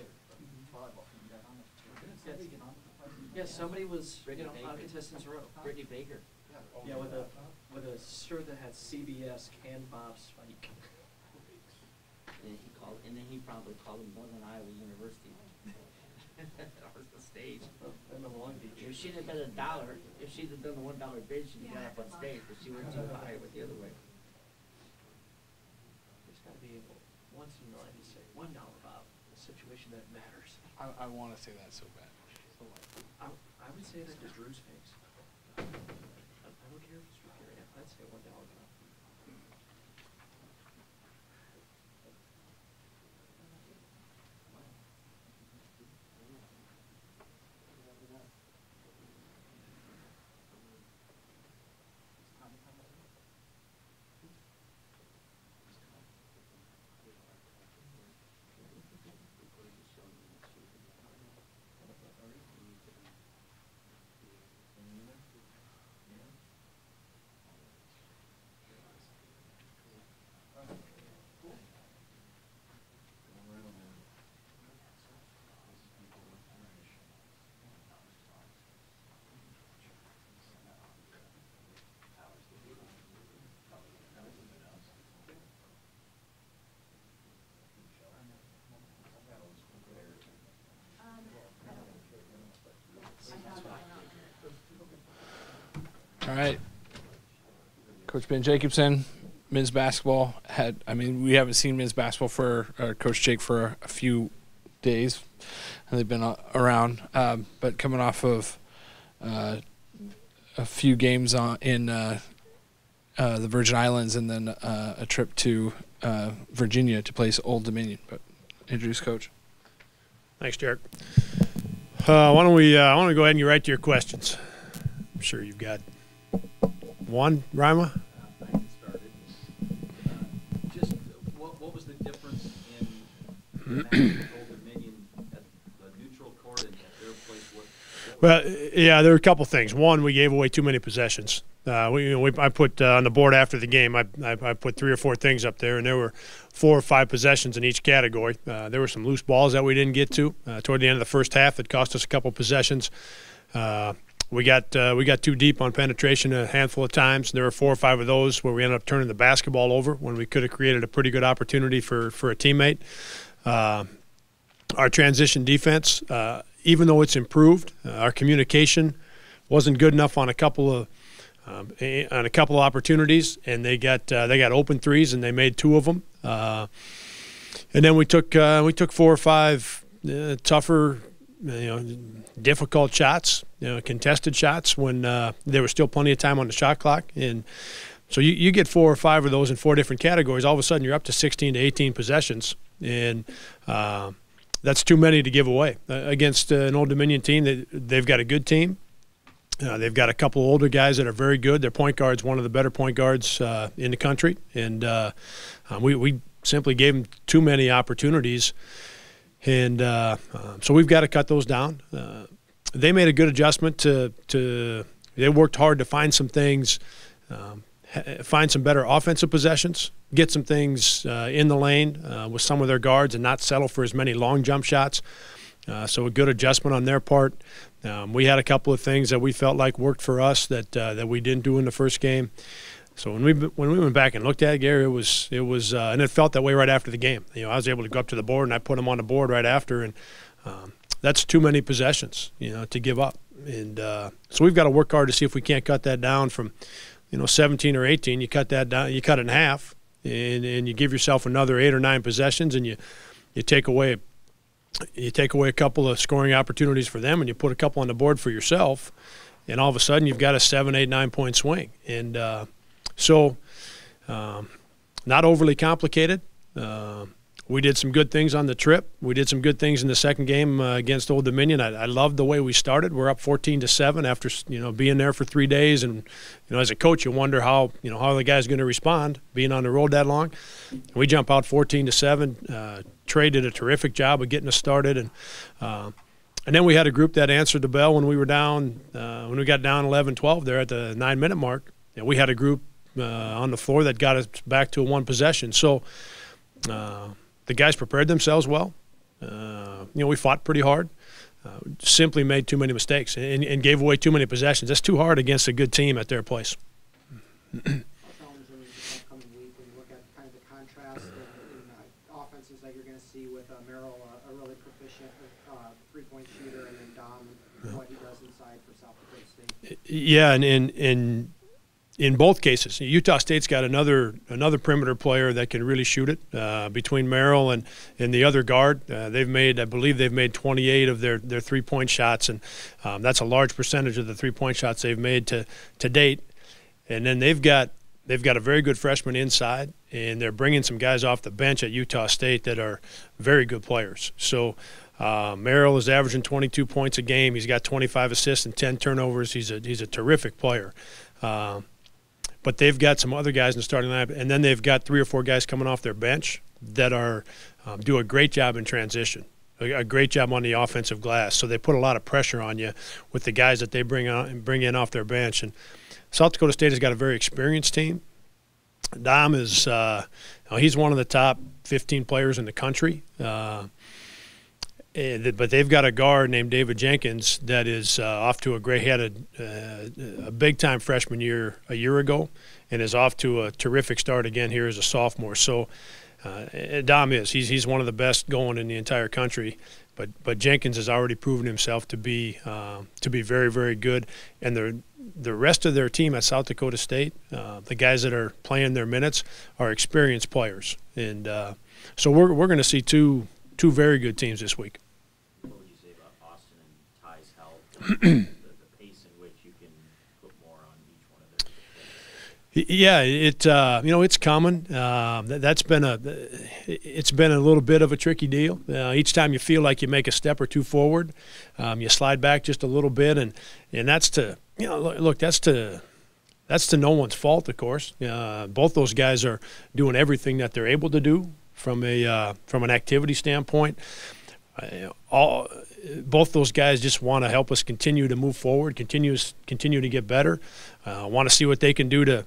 Speaker 8: volleyball team got on it. Didn't somebody get on with the Price is Right?
Speaker 1: Yeah, somebody was,
Speaker 2: Brittany
Speaker 1: on
Speaker 2: Baker.
Speaker 1: contestants row.
Speaker 2: Brittany Baker.
Speaker 1: Yeah, with a shirt that had CBS Can Bob Spike.
Speaker 4: And then he probably called him Northern Iowa University. Or the stage.
Speaker 1: And the Long Beach.
Speaker 4: If she'd have been $1, if she'd have done the $1 bid, she'd have got up on stage, but she went too high, it went the other way.
Speaker 1: There's got to be once in your life you say $1 Bob, a situation that matters.
Speaker 7: I want to say that so bad.
Speaker 1: I I would say that to Drew's face. I don't care if it's Drew Carey. I'd say $1 drop.
Speaker 7: All right. Coach Ben Jacobson, men's basketball we haven't seen men's basketball for Coach Jake for a few days, and they've been around. But coming off of a few games in the Virgin Islands, and then a trip to Virginia to place Old Dominion. But introduce Coach.
Speaker 10: Thanks, Derek. Why don't we go ahead and get right to your questions? I'm sure you've got one, Rima?
Speaker 5: I can start it. Just what was the difference in matching with Old Dominion at the neutral court and at their place?
Speaker 10: Well, yeah, there were a couple things. One, we gave away too many possessions. I put on the board after the game, I put 3 or 4 things up there, and there were 4 or 5 possessions in each category. There were some loose balls that we didn't get to toward the end of the first half that cost us a couple possessions. We got too deep on penetration a handful of times. There were 4 or 5 of those where we ended up turning the basketball over when we could have created a pretty good opportunity for a teammate. Our transition defense, even though it's improved, our communication wasn't good enough on a couple of opportunities, and they got open threes, and they made 2 of them. And then we took 4 or 5 tougher, difficult shots, contested shots when there was still plenty of time on the shot clock. And so you get 4 or 5 of those in 4 different categories. All of a sudden, you're up to 16 to 18 possessions, and that's too many to give away against an Old Dominion team. They've got a good team. They've got a couple of older guys that are very good. Their point guard's one of the better point guards in the country, and we simply gave them too many opportunities, and so we've got to cut those down. They made a good adjustment to they worked hard to find some things, find some better offensive possessions, get some things in the lane with some of their guards, and not settle for as many long jump shots. So a good adjustment on their part. We had a couple of things that we felt like worked for us that we didn't do in the first game. So when we went back and looked at it, Gary, it was and it felt that way right after the game. I was able to go up to the board and I put them on the board right after, and that's too many possessions, to give up. And so we've got to work hard to see if we can't cut that down from, 17 or 18. You cut that down, you cut it in half, and you give yourself another 8 or 9 possessions, and you take away. You take away a couple of scoring opportunities for them, and you put a couple on the board for yourself, and all of a sudden you've got a 7, 8, 9 point swing. And so not overly complicated. We did some good things on the trip. We did some good things in the second game against Old Dominion. I loved the way we started. We're up 14-7 after being there for 3 days, and as a coach you wonder how the guy's going to respond being on the road that long. We jump out 14-7. Trey did a terrific job of getting us started, and then we had a group that answered the bell when we were down when we got down 11-12 there at the 9-minute mark. We had a group on the floor that got us back to a 1 possession. So the guys prepared themselves well. We fought pretty hard. Simply made too many mistakes and gave away too many possessions. That's too hard against a good team at their place.
Speaker 11: How challenging is this upcoming week when you look at kind of the contrast in offenses that you're going to see with Merrill, a really proficient 3-point shooter, and then Dom, what he does inside for South Dakota State?
Speaker 10: Yeah, and in both cases, Utah State's got another perimeter player that can really shoot it. Between Merrill and the other guard, I believe they've made 28 of their 3-point shots, and that's a large percentage of the 3-point shots they've made to date. And then they've got a very good freshman inside, and they're bringing some guys off the bench at Utah State that are very good players. So Merrill is averaging 22 points a game. He's got 25 assists and 10 turnovers. He's a terrific player. But they've got some other guys in the starting lineup, and then they've got 3 or 4 guys coming off their bench that are do a great job in transition, a great job on the offensive glass. So they put a lot of pressure on you with the guys that they bring in off their bench. And South Dakota State has got a very experienced team. Dom is he's one of the top 15 players in the country. But they've got a guard named David Jenkins that is off to he had a big-time freshman year a year ago and is off to a terrific start again here as a sophomore. So Dom he's one of the best going in the entire country. But Jenkins has already proven himself to be very, very good. And the rest of their team at South Dakota State, the guys that are playing their minutes, are experienced players. And so we're going to see two very good teams this week.
Speaker 2: What would you say about Austin and Ty's health, and the pace in which you can put more on each one of their plays?
Speaker 10: Yeah, it's coming. It's been a little bit of a tricky deal. Each time you feel like you make a step or two forward, you slide back just a little bit, and that's to that's to no one's fault, of course. Both those guys are doing everything that they're able to do from an activity standpoint. Both those guys just want to help us continue to move forward, continue to get better, want to see what they can do to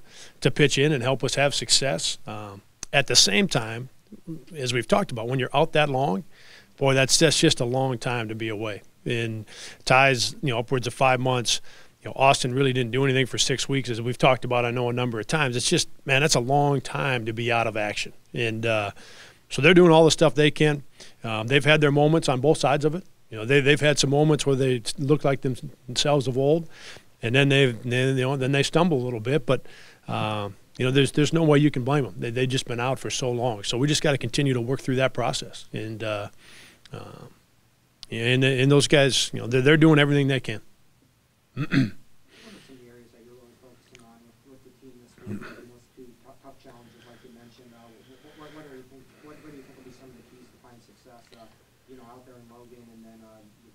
Speaker 10: pitch in and help us have success. At the same time, as we've talked about, when you're out that long, boy, that's just a long time to be away. And Ty's, upwards of 5 months. Austin really didn't do anything for 6 weeks, as we've talked about, I know, a number of times. It's just, man, that's a long time to be out of action. And so they're doing all the stuff they can. They've had their moments on both sides of it. They've had some moments where they look like themselves of old, and then they stumble a little bit. But there's no way you can blame them. They've just been out for so long. So we just got to continue to work through that process. And those guys, they're doing everything they can.
Speaker 11: What are some of the areas that you're really focusing on with the team this week, and those two tough challenges, like you mentioned? What do you think will be some of the keys to find success, out there in Logan, and then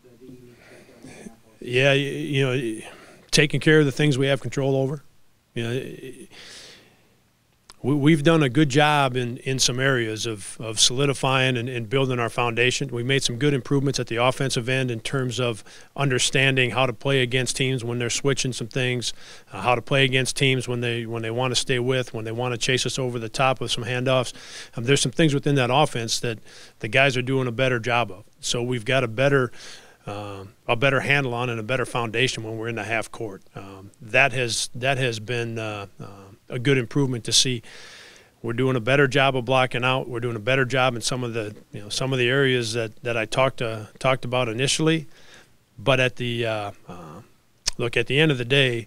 Speaker 11: the unique trip there in Minneapolis?
Speaker 10: Yeah, taking care of the things we have control over. We've done a good job in some areas of solidifying and building our foundation. We made some good improvements at the offensive end in terms of understanding how to play against teams when they're switching some things, how to play against teams when they want to stay when they want to chase us over the top with some handoffs. There's some things within that offense that the guys are doing a better job of. So we've got a better handle on and a better foundation when we're in the half court. That has been a good improvement to see. We're doing a better job of blocking out. We're doing a better job in some of the areas that I talked about initially. But at the at the end of the day,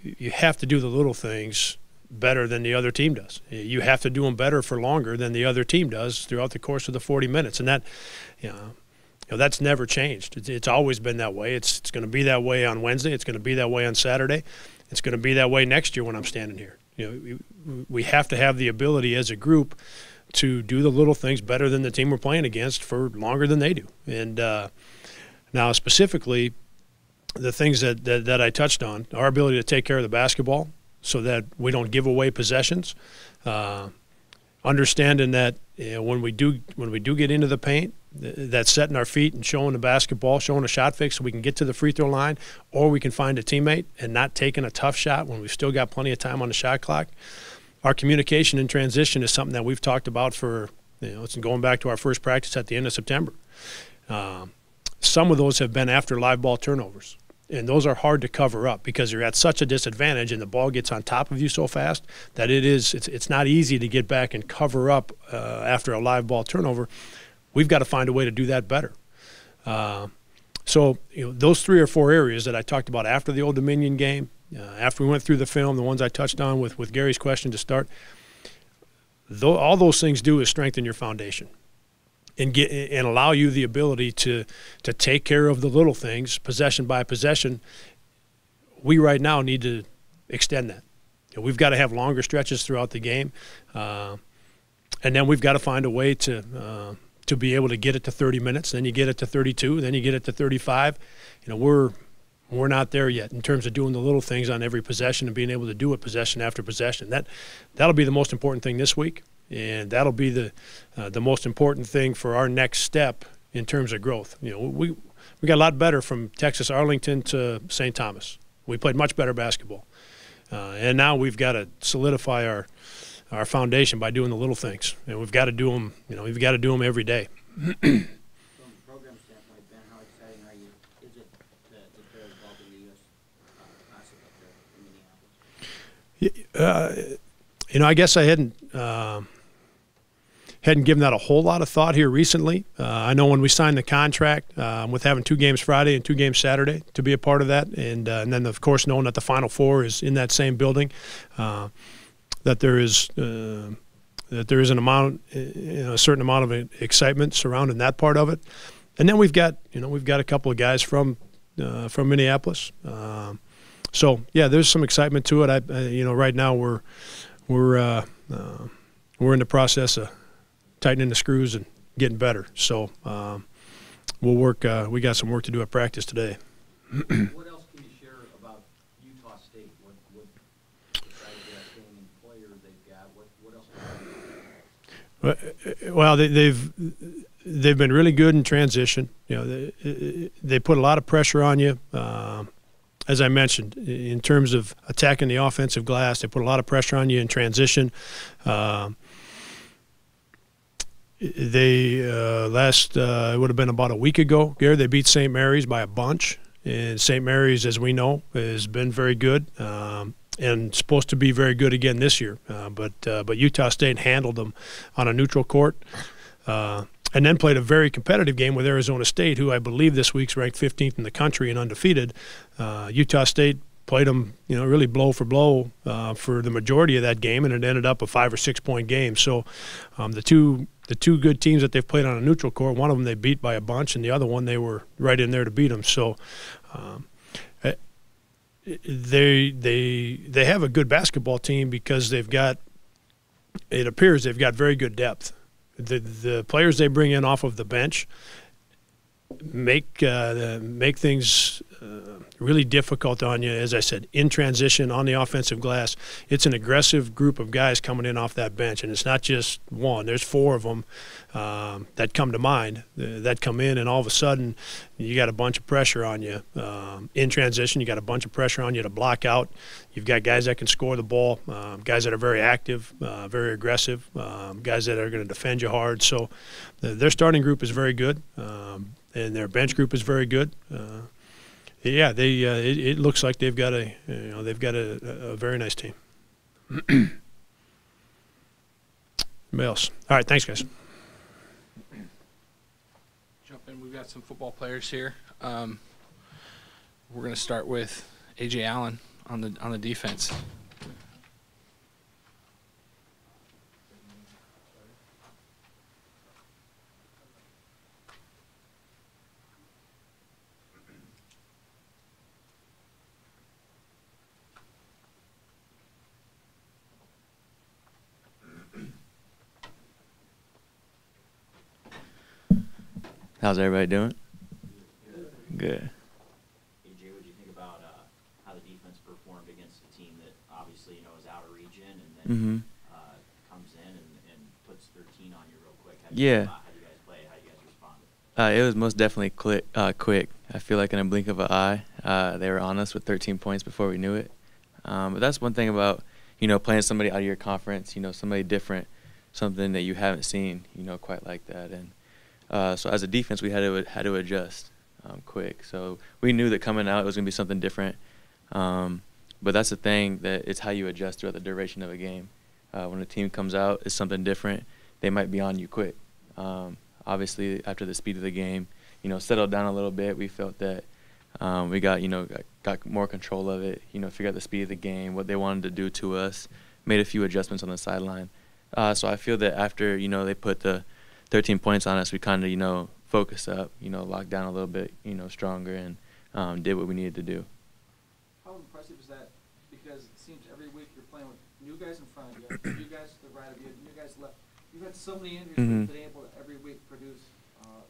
Speaker 10: you have to do the little things better than the other team does. You have to do them better for longer than the other team does throughout the course of the 40 minutes, and that that's never changed. It's always been that way. It's going to be that way on Wednesday. It's going to be that way on Saturday. It's going to be that way next year when I'm standing here. We have to have the ability as a group to do the little things better than the team we're playing against for longer than they do. And now specifically, the things that I touched on, our ability to take care of the basketball so that we don't give away possessions, understanding that when we do get into the paint, that's setting our feet and showing the basketball, showing a shot fake so we can get to the free throw line, or we can find a teammate and not taking a tough shot when we've still got plenty of time on the shot clock. Our communication in transition is something that we've talked about for, it's going back to our first practice at the end of September. Some of those have been after live ball turnovers, and those are hard to cover up because you're at such a disadvantage and the ball gets on top of you so fast that it's not easy to get back and cover up after a live ball turnover. We've got to find a way to do that better. So those 3 or 4 areas that I talked about after the Old Dominion game, After we went through the film, the ones I touched on with Gary's question to start, all those things do is strengthen your foundation and allow you the ability to take care of the little things, possession by possession. We right now need to extend that. We've got to have longer stretches throughout the game, and then we've got to find a way to be able to get it to 30 minutes. Then you get it to 32. Then you get it to 35. We're not there yet in terms of doing the little things on every possession and being able to do it possession after possession. That'll be the most important thing this week, and that'll be the most important thing for our next step in terms of growth. We got a lot better from Texas Arlington to St. Thomas. We played much better basketball, and now we've got to solidify our foundation by doing the little things, and we've got to do them. We've got to do them every day.
Speaker 4: From a program standpoint, Ben, how exciting is it that they're involved in the U.S. Classic up there in Minneapolis?
Speaker 10: I guess I hadn't given that a whole lot of thought here recently. I know when we signed the contract with having 2 games Friday and 2 games Saturday to be a part of that, and then of course knowing that the Final Four is in that same building, that there is an amount, a certain amount of excitement surrounding that part of it. And then we've got a couple of guys from Minneapolis. So yeah, there's some excitement to it. Right now we're in the process of tightening the screws and getting better. So we'll work. We got some work to do at practice today.
Speaker 5: What else can you share about Utah State? What besides the outstanding player they've got? What else?
Speaker 10: Well, they've been really good in transition. They put a lot of pressure on you. As I mentioned, in terms of attacking the offensive glass, they put a lot of pressure on you in transition. They it would have been about a week ago, Gary, they beat St. Mary's by a bunch. And St. Mary's, as we know, has been very good and supposed to be very good again this year. But Utah State handled them on a neutral court. And then played a very competitive game with Arizona State, who I believe this week's ranked 15th in the country and undefeated. Utah State played them, really blow for blow for the majority of that game, and it ended up a 5 or 6 point game. So the two good teams that they've played on a neutral court, one of them they beat by a bunch, and the other one they were right in there to beat them. So they have a good basketball team because it appears they've got very good depth. The players they bring in off of the bench make things really difficult on you, as I said, in transition on the offensive glass. It's an aggressive group of guys coming in off that bench, and it's not just one. There's 4 of them that come to mind that come in, and all of a sudden you got a bunch of pressure on you in transition. You got a bunch of pressure on you to block out. You've got guys that can score the ball, guys that are very active, very aggressive, guys that are going to defend you hard. So their starting group is very good, and their bench group is very good. Yeah, it looks like they've got a very nice team. Anybody else? All right, thanks, guys.
Speaker 7: Jump in. We've got some football players here. We're going to start with A.J. Allen on the defense.
Speaker 12: How's everybody doing? Good.
Speaker 2: AJ, what do you think about how the defense performed against a team that obviously is out of region and then comes in and puts 13 on you real quick? How do you guys play? How do you guys respond?
Speaker 12: It was most definitely quick. I feel like in a blink of an eye, they were on us with 13 points before we knew it. But that's one thing about playing somebody out of your conference. Somebody different, something that you haven't seen. Quite like that. And so as a defense, we had to adjust quick. So we knew that coming out it was going to be something different. But that's the thing, that it's how you adjust throughout the duration of a game. When a team comes out, it's something different. They might be on you quick. Obviously, after the speed of the game, settled down a little bit. We felt that We got more control of it, figured out the speed of the game, what they wanted to do to us, made a few adjustments on the sideline. So I feel that after, they put the 13 points on us, we kind of, focused up, locked down a little bit, stronger and did what we needed to do.
Speaker 8: How impressive is that? Because it seems every week you're playing with new guys in front of you, new guys to the right of you, new guys left. You've had so many injuries,
Speaker 12: Mhm.
Speaker 8: but been able to every week produce.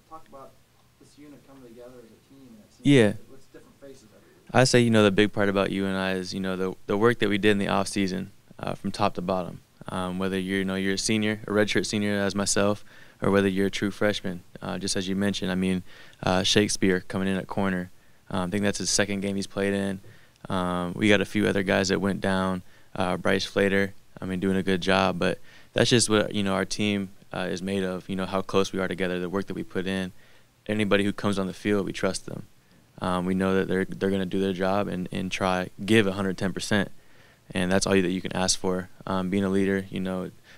Speaker 8: Talk about this unit coming together as a team. And it seems
Speaker 12: Yeah.
Speaker 8: like it's different faces every week.
Speaker 12: I say, the big part about UNI is, the work that we did in the off season, from top to bottom. Whether you're a senior, a redshirt senior as myself, or whether you're a true freshman, just as you mentioned. I mean, Shakespeare coming in at corner. I think that's his second game he's played in. We got a few other guys that went down. Bryce Flater, doing a good job. But that's just what, our team is made of, how close we are together, the work that we put in. Anybody who comes on the field, we trust them. We know that they're going to do their job and give 110%. And that's all that you can ask for. Being a leader,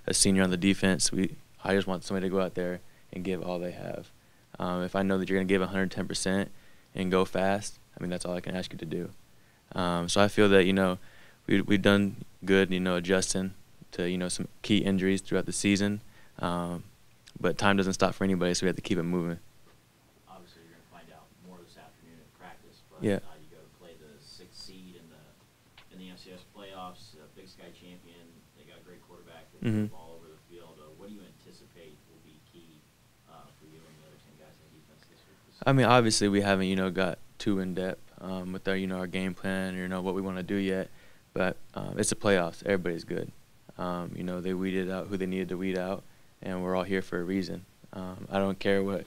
Speaker 12: a senior on the defense, I just want somebody to go out there and give all they have. If I know that you're going to give 110% and go fast, that's all I can ask you to do. So I feel that, we've done good, adjusting to, some key injuries throughout the season. But time doesn't stop for anybody, so we have to keep it moving.
Speaker 2: Obviously, you're going to find out more this afternoon in practice, but
Speaker 12: Yeah.
Speaker 2: You go to play the 6th seed in the FCS playoffs, Big Sky champion. They got a great quarterback. They
Speaker 12: Mhm.
Speaker 2: move the ball over the field. What do you anticipate will be key for you and the other 10 guys on defense this week?
Speaker 12: Obviously we haven't, got too in depth with our, our game plan or what we want to do yet, but it's the playoffs. Everybody's good. They weeded out who they needed to weed out, and we're all here for a reason. I don't care what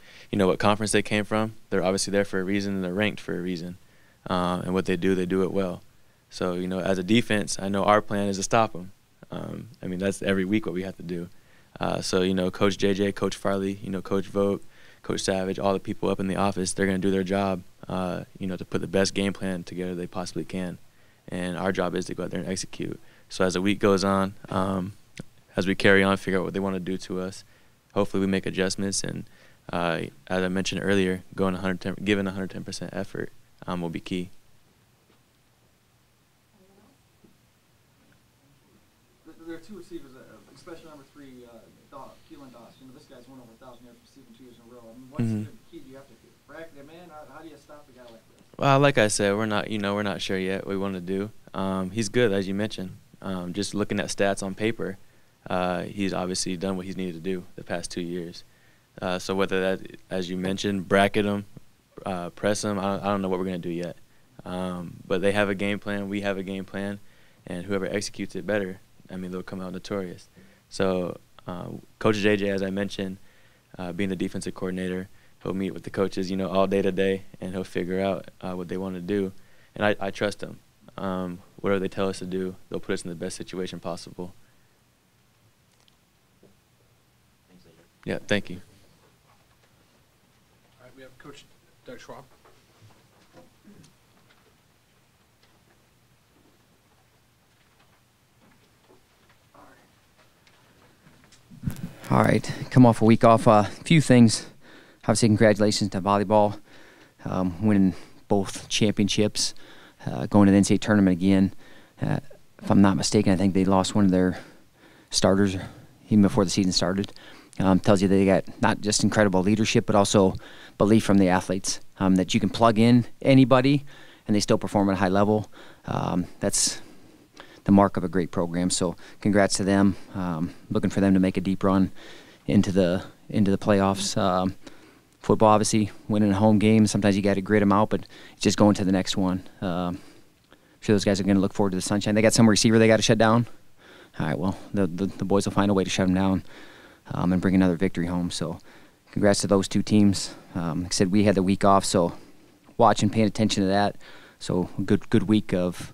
Speaker 12: conference they came from. They're obviously there for a reason, and they're ranked for a reason. And what they do it well. So as a defense, I know our plan is to stop them. That's every week what we have to do. So Coach JJ, Coach Farley, Coach Vogt, Coach Savage, all the people up in the office, they're going to do their job, to put the best game plan together they possibly can. And our job is to go out there and execute. So as the week goes on, as we carry on, figure out what they want to do to us, hopefully we make adjustments. And as I mentioned earlier, giving 110% effort will be key.
Speaker 8: There are two receivers, especially number 3, Keelan Doss. This guy's won over 1,000 yards receiving 2 years in a row. What's the key? Do you have to bracket him in? How do you stop a guy like this?
Speaker 12: Well, like I said, we're not sure yet what we want to do. He's good, as you mentioned. Just looking at stats on paper, he's obviously done what he's needed to do the past 2 years. So whether that, as you mentioned, bracket him, press him, I don't know what we're going to do yet. But they have a game plan, we have a game plan, and whoever executes it better, they'll come out notorious. So Coach JJ, as I mentioned, being the defensive coordinator, he'll meet with the coaches, all day to day, and he'll figure out what they want to do. And I trust him. Whatever they tell us to do, they'll put us in the best situation possible.
Speaker 2: Thanks, AJ.
Speaker 12: Yeah, thank you.
Speaker 7: All right, we have Coach Doug Schwab.
Speaker 13: All right, come off a week off. A few things. Obviously, congratulations to volleyball, winning both championships, going to the NCAA tournament again. If I'm not mistaken, I think they lost one of their starters even before the season started. Tells you they got not just incredible leadership, but also belief from the athletes, that you can plug in anybody and they still perform at a high level. That's the mark of a great program. So congrats to them. Looking for them to make a deep run into the playoffs. Football, obviously, winning a home game. Sometimes you got to grit them out, but it's just going to the next one. I'm sure those guys are going to look forward to the sunshine. They got some receiver they got to shut down. All right, well, the boys will find a way to shut them down and bring another victory home. So congrats to those two teams. Like I said, we had the week off, so watching, paying attention to that. So good week of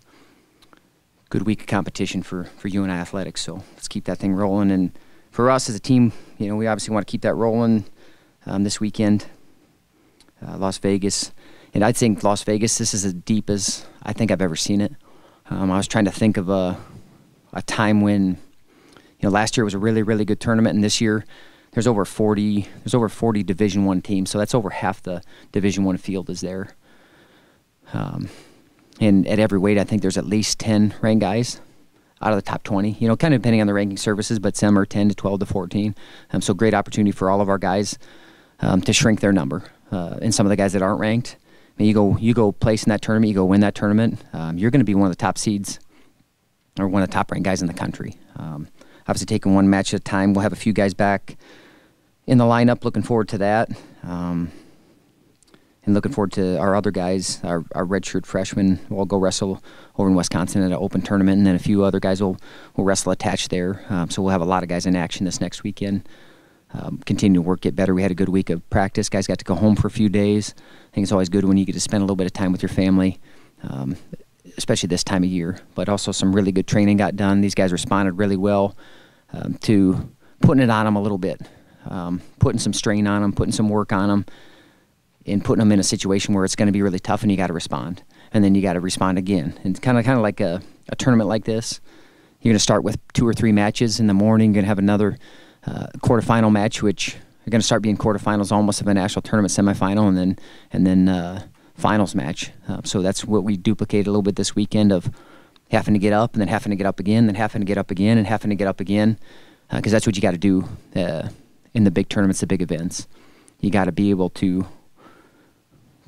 Speaker 13: competition for UNI athletics. So let's keep that thing rolling. And for us as a team, we obviously want to keep that rolling this weekend. Las Vegas. And I think Las Vegas, this is as deep as I think I've ever seen it. I was trying to think of a time when, last year was a really, really good tournament, and this year there's over 40 Division I teams, so that's over half the Division I field is there. And at every weight, I think there's at least 10 ranked guys out of the top 20, you know, kind of depending on the ranking services, but some are 10 to 12 to 14. So great opportunity for all of our guys to shrink their number. And some of the guys that aren't ranked, I mean, you go place in that tournament, you go win that tournament, you're going to be one of the top seeds or one of the top ranked guys in the country. Obviously taking one match at a time. We'll have a few guys back in the lineup, looking forward to that. And looking forward to our other guys, our redshirt freshmen will go wrestle over in Wisconsin at an open tournament, and then a few other guys will wrestle attached there. So we'll have a lot of guys in action this next weekend. Continue to work, get better. We had a good week of practice. Guys got to go home for a few days. I think it's always good when you get to spend a little bit of time with your family, especially this time of year. But also some really good training got done. These guys responded really well to putting it on them a little bit, putting some strain on them, putting some work on them, and putting them in a situation where it's going to be really tough and you got to respond. And then you got to respond again. And it's kind of like a tournament like this. You're going to start with 2 or 3 matches in the morning. You're going to have another quarterfinal match, which are going to start being quarterfinals almost of a national tournament semifinal, and then finals match. So that's what we duplicated a little bit this weekend of having to get up and then having to get up again, then having to get up again and having to get up again, because that's what you got to do in the big tournaments, the big events. You got to be able to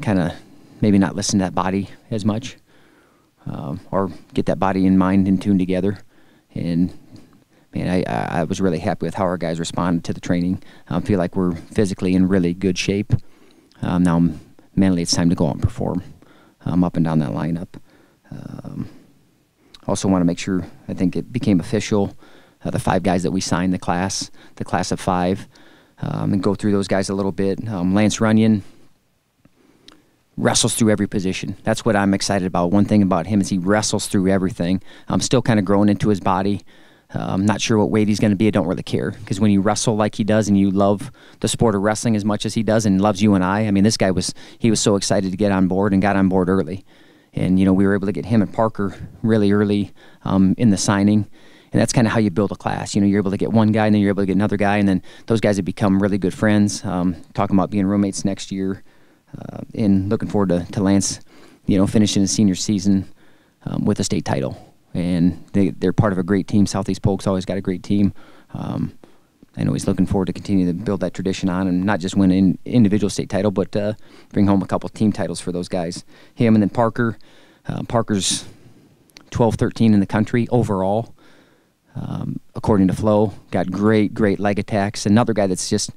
Speaker 13: kind of maybe not listen to that body as much, or get that body and mind in tune together. And man, I was really happy with how our guys responded to the training. I feel like we're physically in really good shape. Now mentally it's time to go out and perform up and down that lineup. Also want to make sure, I think it became official, the 5 guys that we signed, the class of 5, and go through those guys a little bit. Lance Runyon wrestles through every position. That's what I'm excited about. One thing about him is he wrestles through everything. Still kind of growing into his body. I'm not sure what weight he's going to be. I don't really care, because when you wrestle like he does and you love the sport of wrestling as much as he does and loves UNI, I mean, this guy was so excited to get on board and got on board early. And, you know, we were able to get him and Parker really early in the signing. And that's kind of how you build a class. You know, you're able to get one guy and then you're able to get another guy, and then those guys have become really good friends, talking about being roommates next year. And looking forward to Lance, you know, finishing his senior season with a state title. And they're part of a great team. Southeast Polk's always got a great team. I know he's looking forward to continue to build that tradition on, and not just win an individual state title, but bring home a couple team titles for those guys. Him and then Parker. Parker's 12-13 in the country overall, according to Flo. Got great leg attacks. Another guy that's just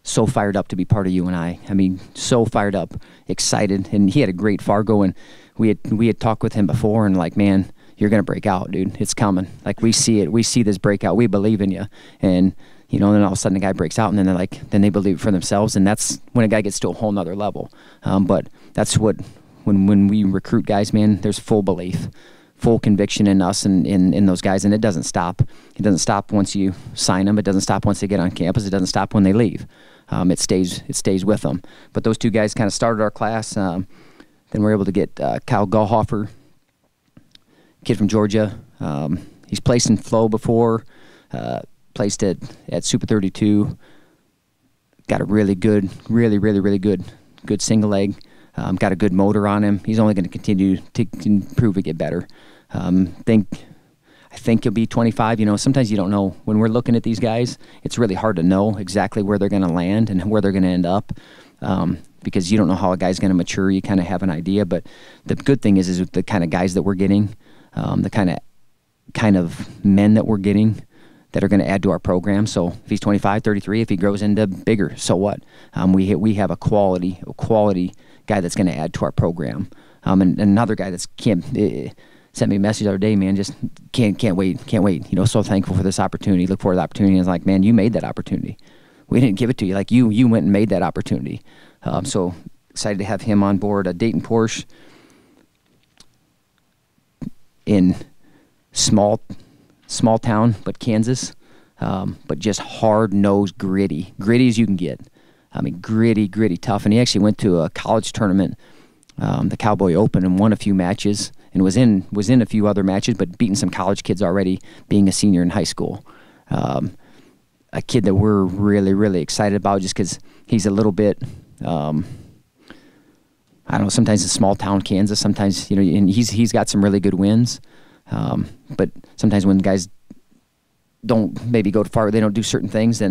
Speaker 13: so fired up to be part of UNI. I mean, so fired up, excited, and he had a great Fargo, and we had talked with him before, and like, man, you're gonna break out, dude. It's coming. Like, we see it. We see this breakout. We believe in you. And you know, then all of a sudden the guy breaks out, and then they believe it for themselves, and that's when a guy gets to a whole nother level. But that's what when we recruit guys, man, there's full belief, full conviction in us and in those guys, and it doesn't stop. It doesn't stop once you sign them. It doesn't stop once they get on campus. It doesn't stop when they leave. It stays with them. But those 2 guys kind of started our class. Then we're able to get Kyle Gallhofer, kid from Georgia. He's placed in Flow before, placed at Super 32. Got a really good single leg. Got a good motor on him. He's only going to continue to improve and get better. I think he'll be 25. You know, sometimes you don't know. When we're looking at these guys, it's really hard to know exactly where they're going to land and where they're going to end up, because you don't know how a guy's going to mature. You kind of have an idea, but the good thing is the kind of guys that we're getting, the kind of men that we're getting that are going to add to our program. So if he's 25, 33, if he grows into bigger, so what? We have a quality guy that's going to add to our program. And another guy that's sent me a message the other day, man, just can't wait. You know, so thankful for this opportunity. Look forward to the opportunity. And it's like, man, you made that opportunity. We didn't give it to you. Like, you went and made that opportunity. So excited to have him on board. Dayton Porsche in small town, but Kansas, but just hard-nosed, gritty as you can get. I mean, gritty, tough. And he actually went to a college tournament, the Cowboy Open, and won a few matches, and was in a few other matches, but beating some college kids already, being a senior in high school. A kid that we're really excited about, just because he's a little bit, I I don't know, sometimes it's small town Kansas, sometimes, and he's got some really good wins. But sometimes when guys don't maybe go to Fargo, they don't do certain things,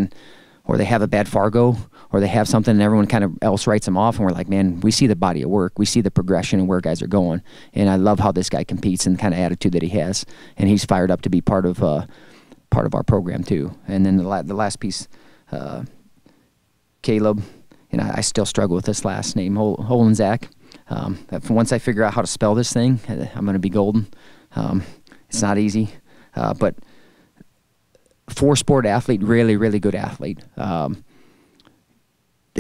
Speaker 13: or they have a bad Fargo, or they have something and everyone kind of else writes them off, and we're like, man, we see the body of work, we see the progression and where guys are going, and I love how this guy competes and the kind of attitude that he has, and he's fired up to be part of our program too. And then the last piece, Caleb, and I still struggle with this last name, Holenzak. Once I figure out how to spell this thing, I'm going to be golden. It's not easy, but four-sport athlete, really, really good athlete. The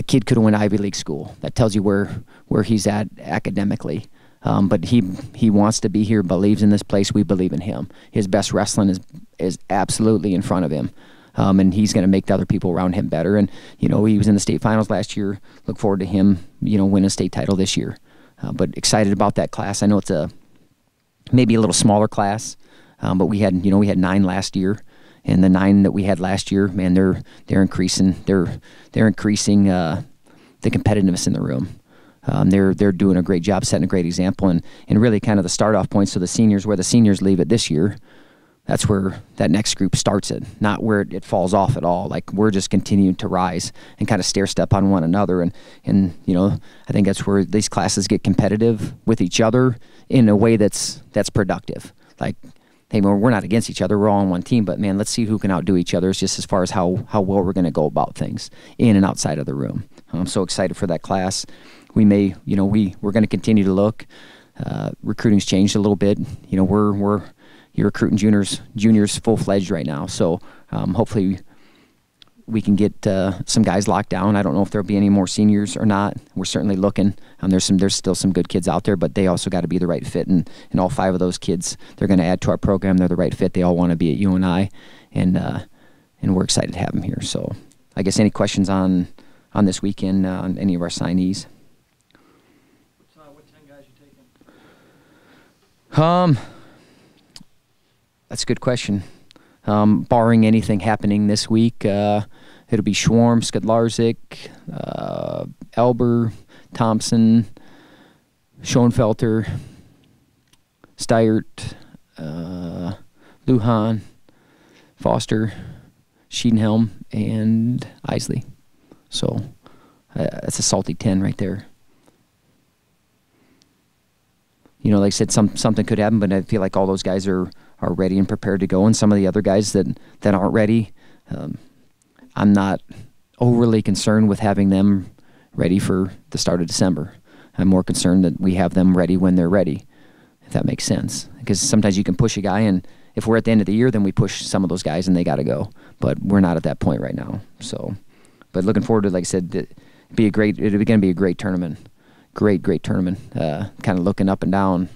Speaker 13: kid could have went Ivy League school. That tells you where he's at academically. But he wants to be here, believes in this place. We believe in him. His best wrestling is absolutely in front of him. And he's going to make the other people around him better. And, he was in the state finals last year. Look forward to him, winning a state title this year. But excited about that class. I know it's maybe a little smaller class, but we had 9 last year. And the 9 that we had last year, man, they're increasing. They're increasing the competitiveness in the room. They're doing a great job, setting a great example, and really kind of the start off points. So the seniors, where the seniors leave it this year, that's where that next group starts it, not where it falls off at all. Like, we're just continuing to rise and kind of stair step on one another, and I think that's where these classes get competitive with each other in a way that's productive. Like, hey, we're not against each other. We're all on one team, but man, let's see who can outdo each other. It's just as far as how well we're going to go about things in and outside of the room. I'm so excited for that class. We may, we're going to continue to look. Recruiting's changed a little bit. You're recruiting juniors full-fledged right now. So hopefully we can get some guys locked down. I don't know if there'll be any more seniors or not. We're certainly looking. There's still some good kids out there, but they also got to be the right fit. And all 5 of those kids, they're going to add to our program. They're the right fit. They all want to be at UNI, and we're excited to have them here. So I guess any questions on this weekend on any of our signees?
Speaker 8: What 10 guys you taking?
Speaker 13: That's a good question. Barring anything happening this week, it'll be Schwarm, Skidlarzik, Elber, Thompson, Schoenfelter, Steyert, Lujan, Foster, Schiedenhelm, and Isley. So that's a salty 10 right there. Like I said, something could happen, but I feel like all those guys are ready and prepared to go. And some of the other guys that aren't ready, I'm not overly concerned with having them ready for the start of December. I'm more concerned that we have them ready when they're ready, if that makes sense. Because sometimes you can push a guy, and if we're at the end of the year, then we push some of those guys and they got to go. But we're not at that point right now. So, but looking forward to, like I said, it'll going to be a great tournament. Great tournament. Kind of looking up and down.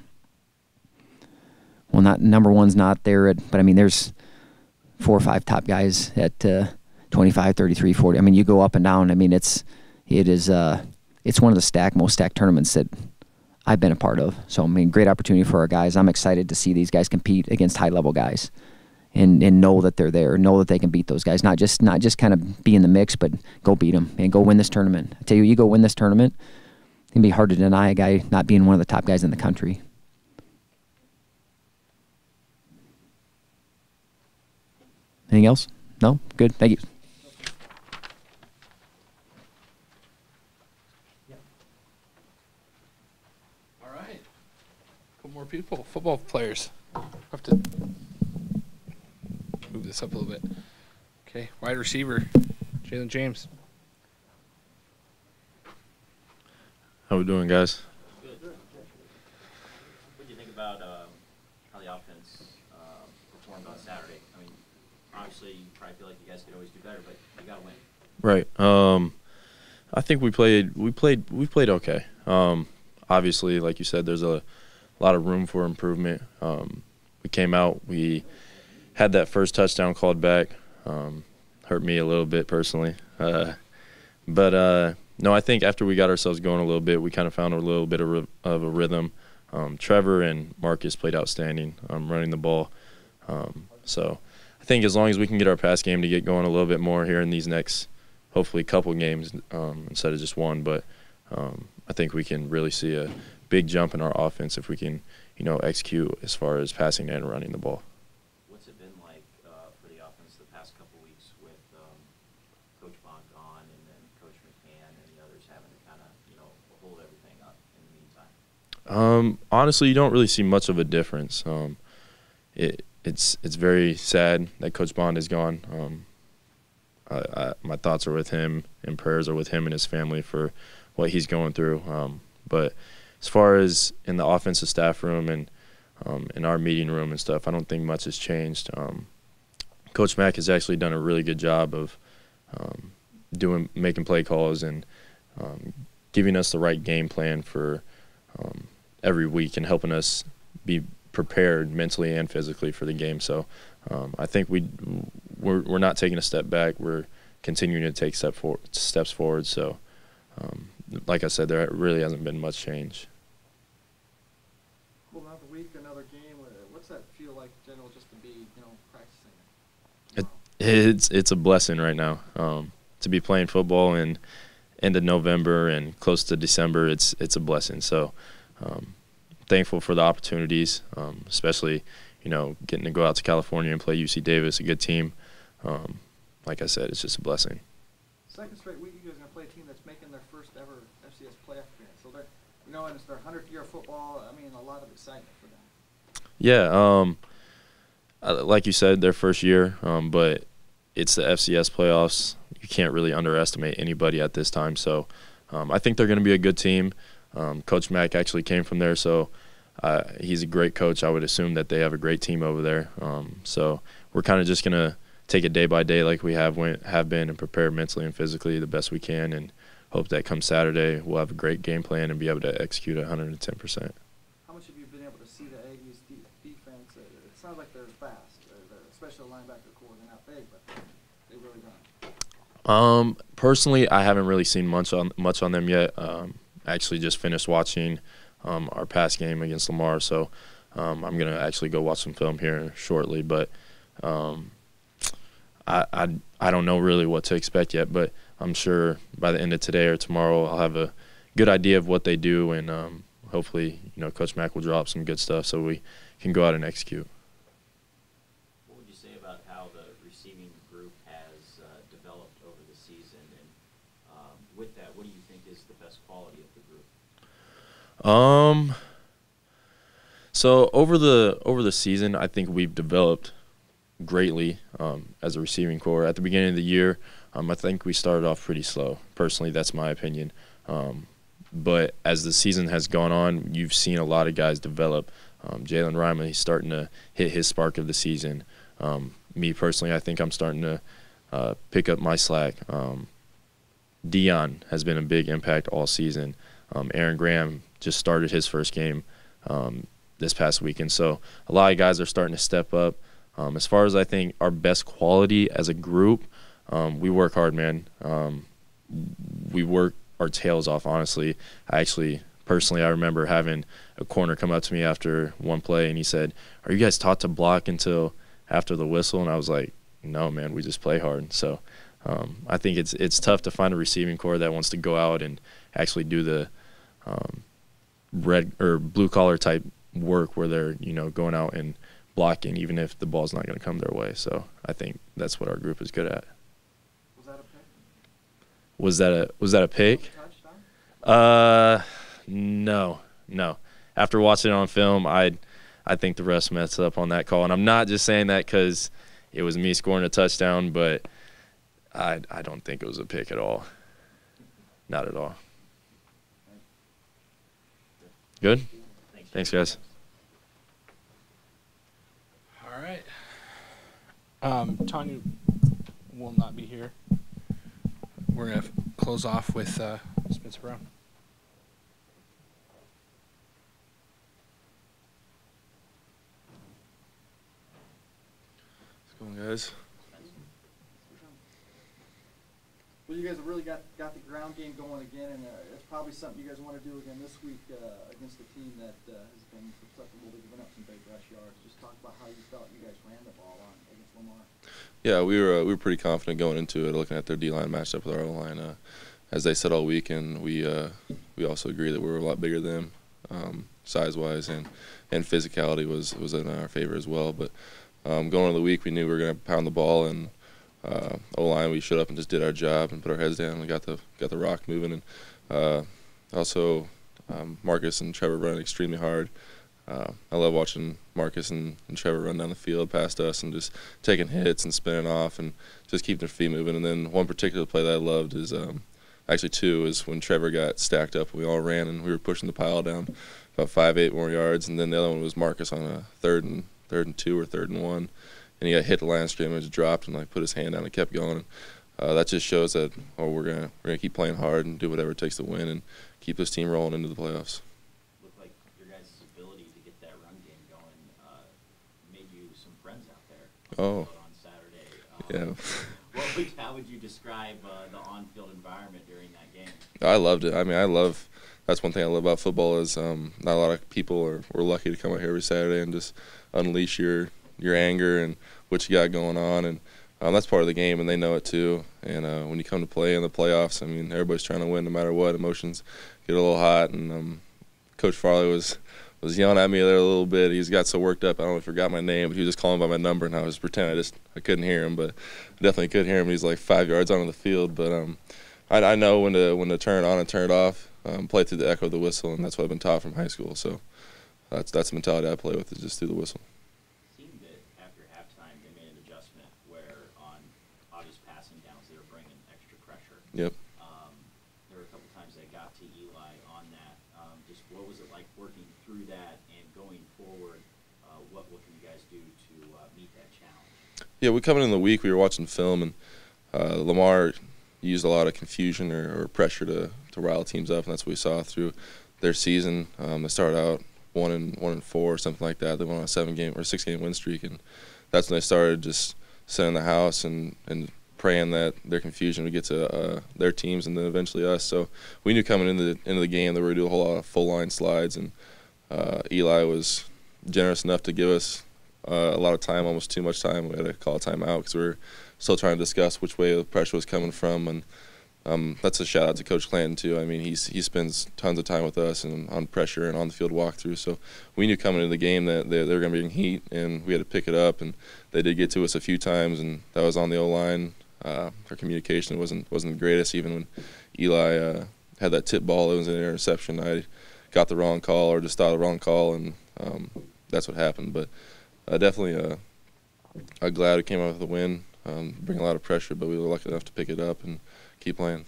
Speaker 13: Well, not number one's not there, but I mean, there's 4 or 5 top guys at 25, 33, 40. I mean, you go up and down. I mean, it's one of the most stacked tournaments that I've been a part of. So I mean, great opportunity for our guys. I'm excited to see these guys compete against high level guys, and know that they're there, know that they can beat those guys. Not just kind of be in the mix, but go beat them and go win this tournament. I tell you, you go win this tournament, it's gonna be hard to deny a guy not being one of the top guys in the country. Anything else? No? Good. Thank you.
Speaker 7: All right. A couple more people. Football players. Have to move this up a little bit. Okay. Wide receiver, Jalen James.
Speaker 14: How we doing, guys?
Speaker 2: Good. What do you think about how the offense performed on Saturday? I mean, obviously, you probably feel like you guys could always do better, but you got to win.
Speaker 14: Right. I think we played okay. Obviously, like you said, there's a lot of room for improvement. We came out, we had that first touchdown called back. Hurt me a little bit personally. But no, I think after we got ourselves going a little bit, we kind of found a little bit of a rhythm. Trevor and Marcus played outstanding running the ball. So I think as long as we can get our pass game to get going a little bit more here in these next, hopefully, couple games instead of just one. But I I think we can really see a big jump in our offense if we can, you know, execute as far as passing and running the ball.
Speaker 2: What's it been like for the offense the past couple weeks with Coach Bond gone and then Coach McCann and the others having to kind of, you know, hold everything up in the meantime?
Speaker 14: Honestly, you don't really see much of a difference. It's very sad that Coach Bond is gone. My thoughts are with him, and prayers are with him and his family for what he's going through. But as far as in the offensive staff room and in our meeting room and stuff, I don't think much has changed. Coach Mack has actually done a really good job of making play calls and giving us the right game plan for every week and helping us be prepared mentally and physically for the game. So I think we're not taking a step back. We're continuing to take steps forward. So like I said, there really hasn't been much change.
Speaker 8: Well, another week, another game. What's that feel like, general, just to be, you know, practicing?
Speaker 14: It's a blessing right now to be playing football in end of November and close to December. It's a blessing. So thankful for the opportunities, especially, you know, getting to go out to California and play UC Davis, a good team. Like I said, it's just a blessing.
Speaker 8: Second straight week, you guys are going to play a team that's making their first ever FCS playoff appearance. So they're, you know, and it's their 100th year of football. I mean, a lot of excitement for them.
Speaker 14: Yeah, like you said, their first year, but it's the FCS playoffs. You can't really underestimate anybody at this time. So I think they're going to be a good team. Coach Mack actually came from there, so he's a great coach. I would assume that they have a great team over there. So we're kind of just going to take it day by day like we have been and prepare mentally and physically the best we can, and hope that come Saturday we'll have a great game plan and be able to execute 110%.
Speaker 8: How much have you been able to see the Aggies defense? It sounds like they're fast, especially the linebacker core. They're not big, but they really run.
Speaker 14: Personally, I haven't really seen much on them yet. Actually just finished watching our past game against Lamar, so I'm going to actually go watch some film here shortly. But I don't know really what to expect yet, but I'm sure by the end of today or tomorrow I'll have a good idea of what they do, and hopefully, you know, Coach Mack will drop some good stuff so we can go out and execute.
Speaker 2: What would you say about how the receiving group has developed over the season, and with that, what do you think is the best quality of the group?
Speaker 14: So over the season, I think we've developed greatly as a receiving core. At the beginning of the year, I think we started off pretty slow. Personally, that's my opinion. But as the season has gone on, you've seen a lot of guys develop. Jalen Ryman, he's starting to hit his spark of the season. Me personally, I think I'm starting to pick up my slack. Dion has been a big impact all season. Aaron Graham just started his first game this past weekend. So a lot of guys are starting to step up. As far as I think our best quality as a group, we work hard, man. We work our tails off, honestly. Personally, I remember having a corner come up to me after one play, and he said, "Are you guys taught to block until after the whistle?" And I was like, "No, man, we just play hard." So I think it's tough to find a receiving core that wants to go out and actually do the red or blue collar type work where they're, you know, going out and blocking even if the ball's not going to come their way. So I think that's what our group is good at.
Speaker 8: Was that a pick?
Speaker 14: Was that a pick? No. After watching it on film, I think the refs messed up on that call, and I'm not just saying that because it was me scoring a touchdown, but I don't think it was a pick at all. Not at all. Good? Thanks, guys.
Speaker 7: All right. Tanya will not be here. We're going to close off with Spencer Brown.
Speaker 14: What's going on, guys?
Speaker 8: Well, you guys have really got the ground game going again, and it's probably something you guys want to do again this week against a team that has been susceptible to giving up some big rush yards. Just talk about how you felt you guys ran the ball on against Lamar.
Speaker 15: Yeah, we were pretty confident going into it, looking at their D-line matched up with our O-line.
Speaker 14: as they said all week, and we also agree that we're a lot bigger than them, size-wise, and physicality was in our favor as well. But going into the week, we knew we were going to pound the ball, and O-line, we showed up and just did our job and put our heads down and got the rock moving. And also Marcus and Trevor running extremely hard. I love watching Marcus and Trevor run down the field past us and just taking hits and spinning off and just keeping their feet moving. And then one particular play that I loved is actually two, is when Trevor got stacked up and we all ran and we were pushing the pile down about 5-8 more yards. And then the other one was Marcus on a third and 2 or 3rd and 1. And he got hit the line of scrimmage, dropped, and put his hand down and kept going. That just shows that we're gonna keep playing hard and do whatever it takes to win and keep this team rolling into the playoffs.
Speaker 2: Looked like your guys' ability to get that run game going made you some friends out there on Saturday.
Speaker 14: Yeah.
Speaker 2: How would you describe the on-field environment during that game?
Speaker 14: I loved it. I mean, that's one thing I love about football is not a lot of people are lucky to come out here every Saturday and just unleash your anger and what you got going on, and that's part of the game, and they know it too. And when you come to play in the playoffs, I mean, everybody's trying to win no matter what. Emotions get a little hot, and Coach Farley was yelling at me there a little bit. He's got so worked up, I don't know if he forgot my name, but he was just calling by my number, and I was pretending I couldn't hear him, but I definitely could hear him. He's like 5 yards onto the field, but I know when to turn it on and turn it off, play through the echo of the whistle, and that's what I've been taught from high school. So that's the mentality I play with, is just through the whistle. Yep.
Speaker 2: There were a couple times they got to Eli on that. Just what was it like working through that and going forward? What can you guys do to meet that challenge?
Speaker 14: Yeah, we coming in the week, we were watching film, and Lamar used a lot of confusion or pressure to rile teams up, and that's what we saw through their season. They started out 1-4 or something like that. They went on a 7-game or 6-game win streak, and that's when they started just sitting in the house and praying that their confusion would get to their teams and then eventually us. So we knew coming into the game that we were going to do a whole lot of full line slides, and Eli was generous enough to give us a lot of time, almost too much time. We had to call a timeout because we were still trying to discuss which way the pressure was coming from, and that's a shout out to Coach Clanton too. I mean, he spends tons of time with us and on pressure and on the field walkthrough. So we knew coming into the game that they were going to be in heat, and we had to pick it up. And they did get to us a few times, and that was on the O-line. Our communication wasn't the greatest. Even when Eli had that tip ball, it was an interception. I got the wrong call or just thought the wrong call, and that's what happened. But definitely glad we came out with a win. Bring a lot of pressure, but we were lucky enough to pick it up and keep playing.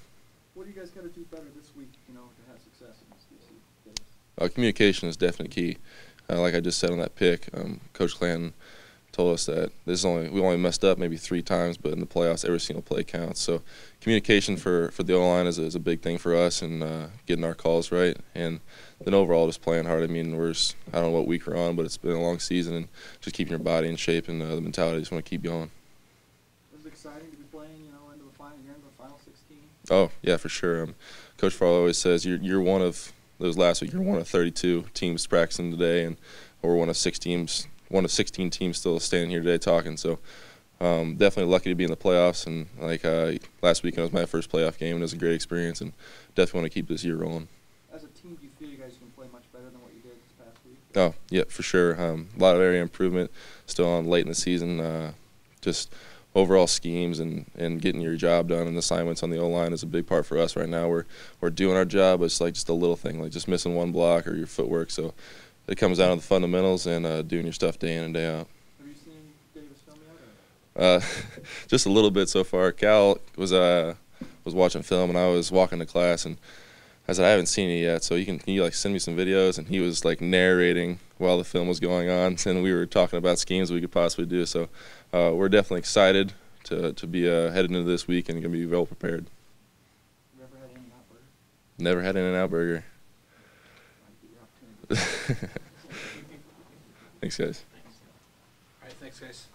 Speaker 8: What do you guys got to do better this week, to have success in this game?
Speaker 14: Communication is definitely key. Like I just said on that pick, Coach Clanton told us that we only messed up maybe 3 times, but in the playoffs, every single play counts. So communication for the O-line is a big thing for us, and getting our calls right. And then overall, just playing hard. I mean, I don't know what week we're on, but it's been a long season, and just keeping your body in shape and the mentality. Just want to keep going.
Speaker 8: Is it exciting to be playing, into the final? You're into the final 16?
Speaker 14: Oh yeah, for sure. Coach Farley always says you're one of those last week. You're one of 32 teams practicing today, and we're one of 6 teams. One of 16 teams still standing here today talking. So definitely lucky to be in the playoffs. And last weekend was my first playoff game, and it was a great experience. And definitely want to keep this year rolling.
Speaker 8: As a team, do you feel you guys can play much better than what you did this past week?
Speaker 14: Oh yeah, for sure. A lot of area improvement still on late in the season. Just overall schemes and getting your job done and assignments on the O-line is a big part for us right now. We're doing our job, but it's like just a little thing, like just missing one block or your footwork. So it comes down to the fundamentals and doing your stuff day in and day out.
Speaker 8: Have you seen Davis film yet?
Speaker 14: Just a little bit so far. Cal was watching film, and I was walking to class, and I said, I haven't seen it yet, so can you send me some videos? And he was narrating while the film was going on, and we were talking about schemes we could possibly do. So we're definitely excited to be headed into this week and going to be well prepared.
Speaker 8: You ever had In-N-Out Burger?
Speaker 14: Never had In-N-Out Burger. Thanks, guys.
Speaker 7: All right, thanks, guys.